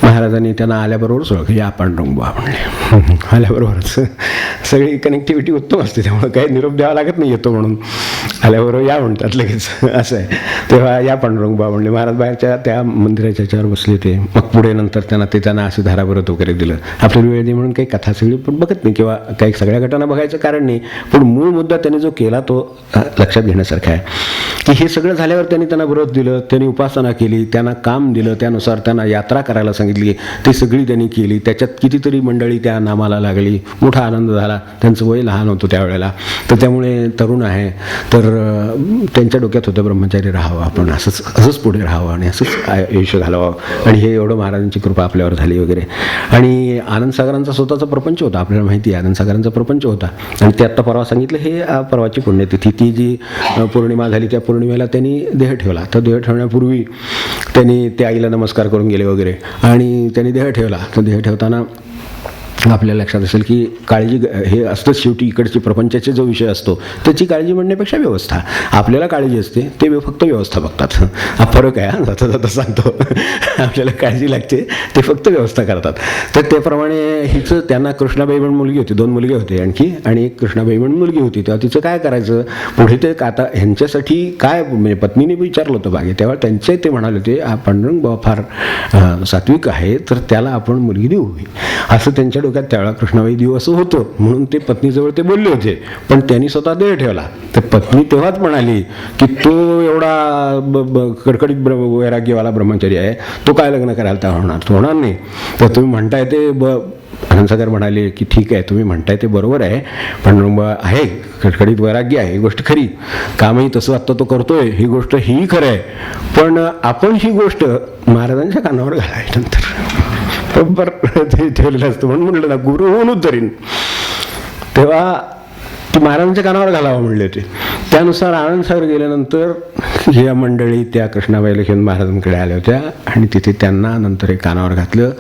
S1: महाराजांनी त्यांना आल्याबरोबरच ओळख, या पांडुरंगबुवा म्हणले. आल्याबरोबरच सगळी कनेक्टिव्हिटी उत्तम असते, त्यामुळे काही निरोप द्यावा लागत नाही, येतो म्हणून आल्याबरोबर या म्हणतात लगेच, असं आहे. तेव्हा या पांडुरंगबुवा म्हणले. महाराज बाहेरच्या त्या मंदिराच्या याच्यावर बसले ते. मग पुढे नंतर त्यांना असं धाराभरत वगैरे दिलं. आपल्याला वेळ दे म्हणून काही कथा सगळी पण बघत नाही किंवा काही सगळ्या घटना बघायचं कारण नाही, पण मूळ मुद्दा त्यांनी जो केला तो लक्षात घेण्यासारखा आहे की हे सगळं झाल्यावर त्यांना व्रत दिलं, त्यांनी उपासना केली, त्यांना काम दिलं, त्यानुसार त्यांना यात्रा करायला सांगितली, ती सगळी त्यांनी केली. त्याच्यात कितीतरी मंडळी त्या नामाला लागली, मोठा आनंद झाला. त्यांचं वय लहान होतं त्यावेळेला, तर त्यामुळे तरुण आहे, तर त्यांच्या डोक्यात होतं ब्रह्मचारी राहावं आपण, असंच पुढे राहावं आणि असंच आयुष्य घालवावं, आणि हे एवढं महाराजांची कृपा आपल्यावर झाली वगैरे. आणि आनंदसागरांचा स्वतःचा प्रपंच होता, आपल्याला माहिती आहे आनंदसागरांचा प्रपंच होता. आणि ते आत्ता परवा सांगितलं, हे परवाची पुण्यतिथी, ती जी पौर्णिमा झाली त्या पौर्णिमेला त्यांनी देह ठेवला. तर देह ठेवण्यापूर्वी त्यांनी त्या आईला नमस्कार करून गेले वगैरे, आणि त्यांनी देह ठेवला. तर देह ठेवताना आपल्याला लक्षात असेल की काळजी हे असतं शेवटी, इकडची प्रपंचाचे जो विषय असतो त्याची काळजी म्हणण्यापेक्षा व्यवस्था, आपल्याला काळजी असते, ते फक्त व्यवस्था बघतात. हा फरक आहे, जाता जाता सांगतो. आपल्याला काळजी लागते, ते फक्त व्यवस्था करतात. तर त्याप्रमाणे हिचं, त्यांना कृष्णाबाई म्हणून मुलगी होती, 2 मुलगे होते आणखी, आणि एक कृष्णाबाई म्हणून मुलगी होती. तेव्हा तिचं काय करायचं पुढे, ते आता ह्यांच्यासाठी काय, म्हणजे पत्नीने विचारलं होतं बागे, तेव्हा त्यांचे ते म्हणाले होते, हा पांडुरंग बाबा फार सात्विक आहे, तर त्याला आपण मुलगी देऊ, असं त्यांच्या डोक्यात त्यावेळा कृष्णाबाई देऊ असं होतं. म्हणून ते पत्नीजवळ ते बोलले होते, पण त्यांनी स्वतः देह ठेवला. तर पत्नी तेव्हाच म्हणाली की तो एवढा कडकडीत वैराग्यवाला ब्रह्मचारी आहे, तो काय लग्न करायला तर होणार नाही. तर तुम्ही म्हणताय ते आनंदसागर म्हणाले की ठीक आहे, तुम्ही म्हणताय ते बरोबर आहे, पण आहे कडकडीत वैराग्य आहे, ही गोष्ट खरी, कामही तसं आत्ता तो करतोय, ही गोष्ट ही खरं आहे, पण आपण ही गोष्ट महाराजांच्या कानावर घालावी नंतर बरोबर ते ठेवलेलं असतं. म्हणून म्हटलं ना, गुरु होऊन उतरीन, तेव्हा ती महाराजांच्या कानावर घालावं म्हणले होते. त्यानुसार आनंदसागर गेल्यानंतर ह्या मंडळी त्या कृष्णाबाईला घेऊन महाराजांकडे आल्या होत्या, आणि तिथे त्यांना नंतर एक कानावर घातलं.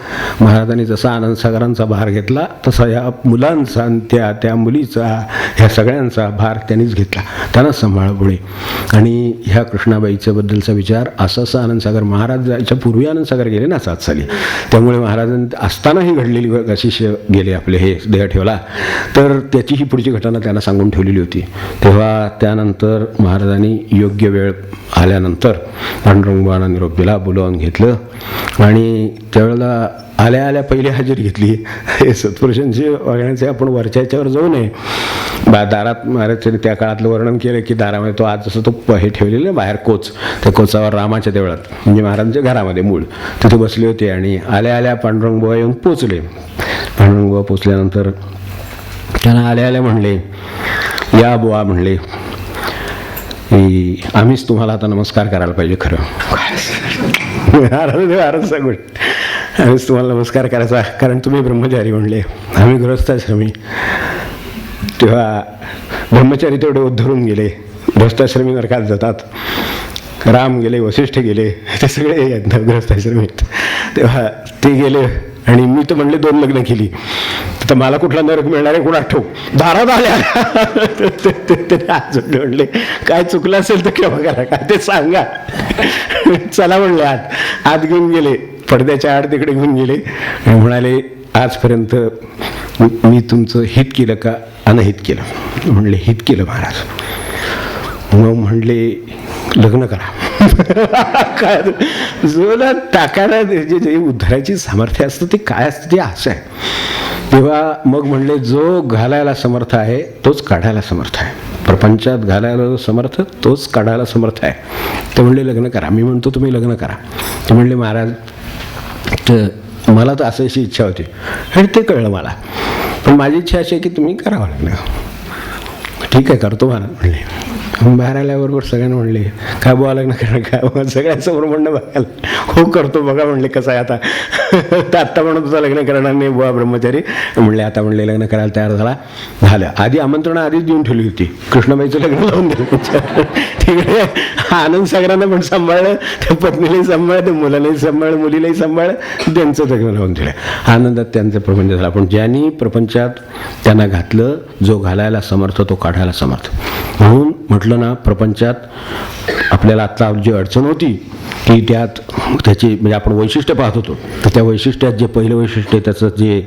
S1: महाराजांनी जसा आनंदसागरांचा भार घेतला तसा या मुलांचा, त्या मुलीचा, ह्या सगळ्यांचा भार त्यांनीच घेतला, त्यांना सांभाळ पुढे. आणि ह्या कृष्णाबाईच्या बद्दलचा विचार असा आनंदसागर, महाराज जायच्या पूर्वी आनंदसागर गेले ना 7 साली, त्यामुळे महाराजां असतानाही घडलेली अशी गेले आपले हे देह ठेवला, तर त्याची ही पुढची घटना त्यांना सांगून ठेवलेली होती. तेव्हा त्यानंतर महाराजांनी योग्य वेळ आल्यानंतर पांडुरंगबाणा निरोप दिला, बोलावून घेतलं, आणि त्यावेळेला आल्या पहिली हजेरी घेतली. हे सत्पुरुषांची वागण्याचे आपण वरच्या याच्यावर जाऊ नये. दारात महाराजांनी त्या काळातलं वर्णन केलं की दारामध्ये तो आज जसं तो हे ठेवलेलं बाहेर कोच, त्या कोचावर रामाच्या देवळात, म्हणजे महाराजांच्या घरामध्ये मूळ, तिथे बसले होते. आणि आल्या पांडुरंगबुवा येऊन पोचले. पांडुरंगबुवा पोचल्यानंतर त्यांना आल्या म्हणले, या बुवा म्हणले की आम्हीच तुम्हाला आता नमस्कार करायला पाहिजे. खरं महाराज सांगून आम्हीच तुम्हाला नमस्कार करायचा, कारण तुम्ही ब्रह्मचारी म्हणले, आम्ही गृहस्थाश्रमी. तेव्हा ब्रह्मचारी तेवढे उद्धरून गेले, गृहस्थाश्रमी नरकात जातात. राम गेले, वसिष्ठ गेले, ते सगळे गृहस्थाश्रमीत. तेव्हा ते गेले, आणि मी तर म्हणले 2 लग्न केली, तर मला कुठला नरक मिळणार आहे कोणा ठेव. दारात आल्या म्हणले, काय चुकलं असेल तर केव्हा करा, काय ते सांगा. चला म्हणले, आत घेऊन गेले, पडद्याच्या आड तिकडे घेऊन गेले, आणि म्हणाले, आजपर्यंत मी तुमचं हित केलं का अनहित केलं? म्हणले हित केलं महाराज. मग म्हणले लग्न करा. काय जो ना टाकायला जे उद्धाराची सामर्थ्य असतं ते काय असतं ते असं आहे. तेव्हा मग म्हणले, जो घालायला समर्थ आहे तोच काढायला समर्थ आहे, प्रपंचात घालायला समर्थ तोच काढायला समर्थ आहे. ते म्हणले लग्न करा. मी म्हणतो तुम्ही लग्न करा. ते म्हणले महाराज, तर मला तर अशी इच्छा होती, आणि ते कळलं मला, पण माझी इच्छा अशी आहे की तुम्ही करावं लग्न. ठीक आहे करतो महाराज म्हणले. बाहेर आल्याबरोबर सगळ्यांना म्हणले, काय बुवा लग्न करा, काय बुवा, सगळ्यांसमोर म्हणणं बघायला, हो करतो बघा म्हणले कसं आहे आता. तर आत्ता म्हणत होता लग्न करणार नाही बुवा ब्रह्मचारी, म्हणले आता म्हणले लग्न करायला तयार झालं. आधी आमंत्रण आधीच देऊन ठेवली होती, कृष्णाबाईचं लग्न लावून दिलं. तिकडे आनंदसागरांना पण सांभाळलं, त्या पत्नीलाही सांभाळलं, त्या मुलालाही सांभाळलं, मुलीलाही सांभाळलं, त्यांचं लग्न लावून दिलं. आनंदात त्यांचं प्रपंच झाला. पण ज्यांनी प्रपंचात त्यांना घातलं, जो घालायला समर्थ तो काढायला समर्थ. म्हणून म्हटलं ना, प्रपंचात आपल्याला आत्ता जी अडचण होती की त्याची म्हणजे आपण वैशिष्ट्य पाहत होतो, तर त्या वैशिष्ट्यात जे पहिलं वैशिष्ट्य त्याचं जे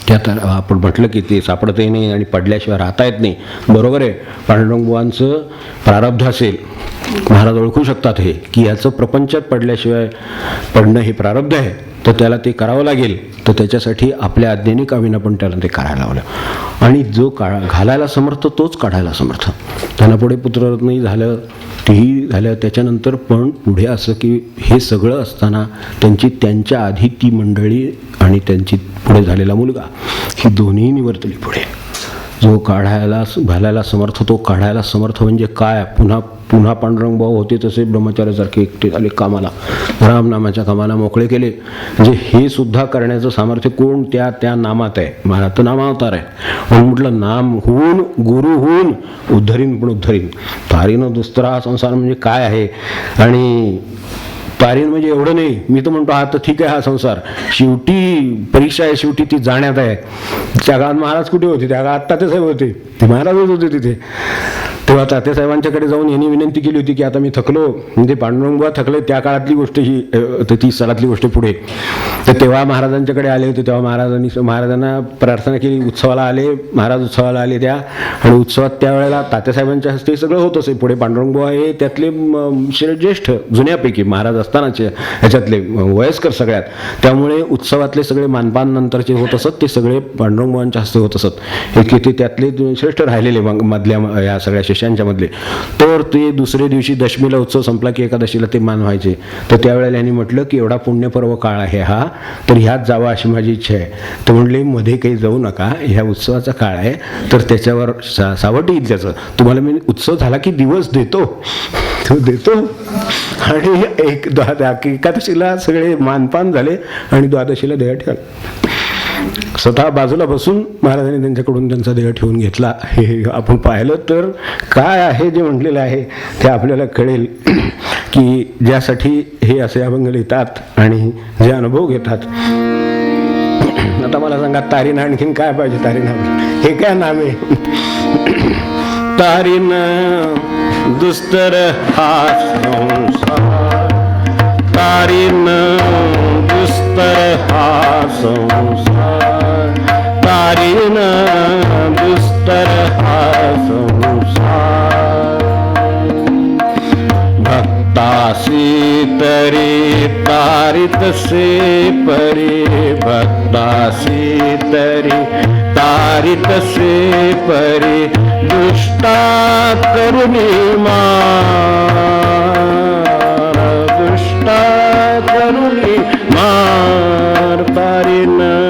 S1: त्यात आपण म्हटलं की ते सापडतही नाही आणि पडल्याशिवाय राहता येत नाही. बरोबर आहे, पांडुरंगबुवांचं प्रारब्ध असेल, महाराज ओळखू शकतात हे की याचं प्रपंचात पडल्याशिवाय पडणं हे प्रारब्ध आहे, तर त्याला ते करावं लागेल. तर त्याच्यासाठी आपल्या आज्ञेने का विना पण त्याला ते करायला लावलं. आणि जो घालायला समर्थ तोच काढायला समर्थ. त्यांना पुढे पुत्ररत्नही झालं, तेही झालं. त्याच्यानंतर पण पुढे असं की हे सगळं असताना त्यांच्या आधी ती मंडळी आणि त्यांची पुढे झालेला मुलगा ही दोन्ही निवर्तली पुढे. जो घालायला समर्थ तो काढायला समर्थ म्हणजे काय? पुन्हा पांडुरंग भाऊ होते तसे ब्रह्मचार्यासारखे एकटे झाले कामाला, रामनामाच्या कामाला मोकळे केले. म्हणजे हे सुद्धा करण्याचं सामर्थ्य कोण? त्या नामात आहे. महाराज तर नामावतार आहे. म्हणून म्हटलं नाम होऊन गुरु होऊन उद्धरीन पण उद्धरीन. तारीनं दुसरा हा संसार म्हणजे काय आहे. आणि तारीन म्हणजे एवढं नाही. मी तर म्हणतो हा तर ठीक आहे, हा संसार शेवटी परीक्षा आहे, शेवटी ती जाण्यात आहे. त्या काळात महाराज कुठे होते? त्या काळात तात्यासाहेब होते, ते महाराजच होते तिथे. तेव्हा तात्यासाहेबांच्याकडे जाऊन यांनी विनंती केली होती की आता मी थकलो, म्हणजे पांडुरंगबुवा थकले. त्या काळातली गोष्ट ही 30 सालातली गोष्ट पुढे. तर तेव्हा महाराजांच्याकडे आले होते. तेव्हा महाराजांना प्रार्थना केली. उत्सवाला आले महाराज, उत्सवाला आले त्या. आणि उत्सवात त्यावेळेला तात्यासाहेबांच्या हस्ते सगळं होत असे. पुढे पांडुरंगबुवा हे त्यातले ज्येष्ठ जुन्यापैकी महाराज असतानाचे ह्याच्यातले वयस्कर सगळ्यात. त्यामुळे उत्सवातले सगळे मानपान नंतरचे होत असत ते सगळे पांडुरंगबुवांच्या हस्ते होत असत. ते त्यातले श्रेष्ठ राहिलेले मधल्या या सगळ्या शिष्यांच्या मधले. तर ते दुसरे दिवशी दशमीला उत्सव संपला की एकादशीला ते मान व्हायचे. तर त्यावेळेला यांनी म्हटलं की एवढा पुण्यपर्व काळ आहे हा, तर ह्यात जावा अशी माझी इच्छा आहे. तर म्हणले मध्ये काही जाऊ नका, ह्या उत्सवाचा काळ आहे, तर त्याच्यावर सावट येईल त्याचं. तुम्हाला मी उत्सव झाला की दिवस देतो, तो देतो. आणि एकादशीला सगळे मानपान झाले आणि द्वादशीला देह ठेवला. स्वतः बाजूला बसून महाराजांनी त्यांच्याकडून त्यांचा देह ठेवून घेतला. हे आपण पाहिलं तर काय आहे जे म्हटलेलं आहे ते आपल्याला कळेल की ज्यासाठी हे असे अभंग लिहितात आणि जे अनुभव घेतात. आता मला सांगा तारीनं आणखीन काय पाहिजे? तारीनं हे काय नाम आहे? तारीनं दुस्तर हा संसार, तारीनं दुस्तर हा संसार, तारीनं दुस्तर हा संसार. भक्तासी तरी तारितसे परी, भक्तासी तरी तारितसे परी, दुष्टा करुणी मार, दुष्टा करुणी मार. तारीनं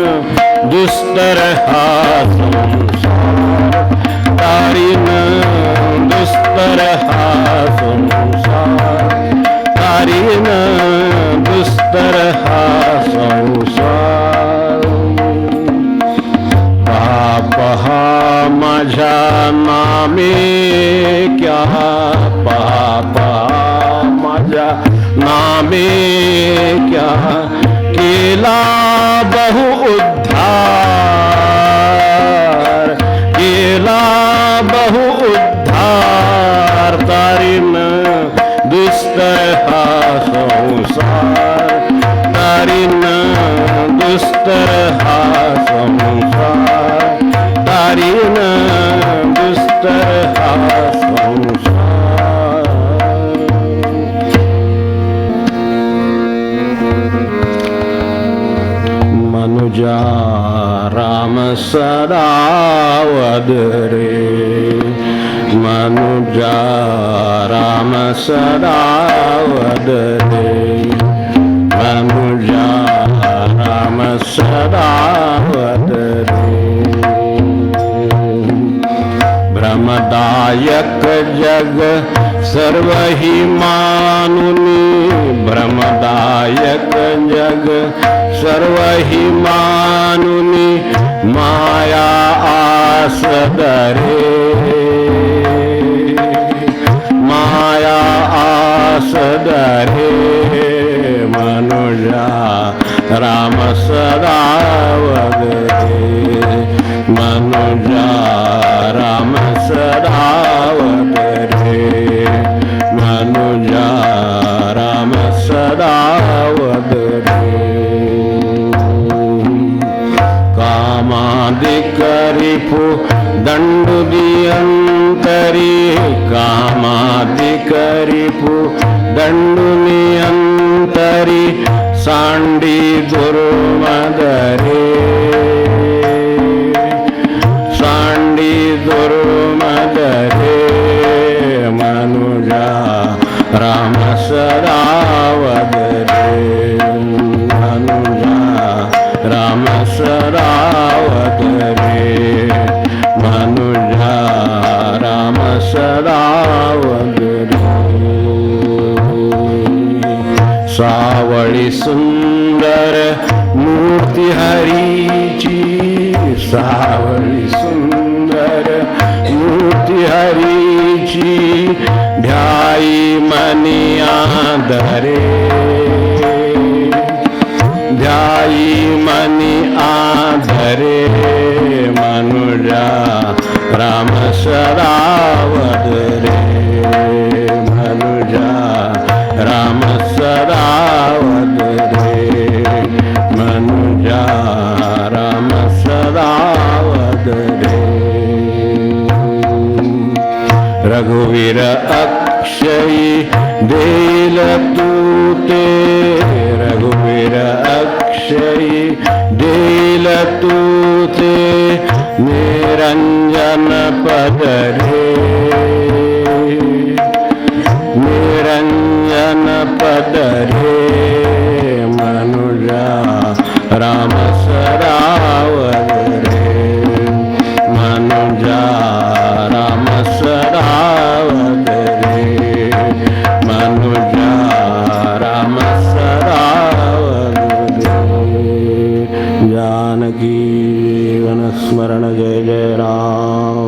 S1: दुस्तर हा संसार, तारीनं दुस्तर हा संसार, तारीनं दुस्तर हा संसार. पाप हा माझ्या नामे क्या, पाप माझ्या नामे क्या, केला बहु उद्धार, केला बहु उद्धार. तारीनं दुस्तर हा संसार, तारीनं दुस्तर हा संसार, तारीनं दुस्तर हा संसार. मनुजा राम सदा वदरे, मनुजा राम सदा वदरे, मनुजा राम सदा वदरे. भ्रमदायक जग सर्व ही मानुनी, भ्रमदायक जग सर्व ही मानुनी, माया आस धरे, माया आस धरे. मनुजा राम सदा वदरे, मनुजा राम सदा वदरे, मनुजा राम सदा वदरे. कामादिक रिपु दंडु दियंतरी, कामादिक रिपु दंडु नियंतरी, सांडी दुर्मदरे सांडी दुर्मदरे मनुजा राम सरावदरे मनुजा राम सरावदरे मनुजा राम सरावदरे सावळी सुंदर मूर्ती हरीची सावळी सुंदर मूर्ती हरीची ध्याई मनी आदरे ध्याई मनी आदरे मनुजा राम सरावदरे मनुजा राम सरावदरे मनुजा राम सरावदरे रघुवीर अक्षयी देल तूते रघुवीर अक्षयी देल तूते निरंजन पदरे निरंजन पदरे मनुजा राम सरावदरे मनुजा राम सरावदरे मनुजा राम सरावदरे जानकी वन स्मरण जय जय राम।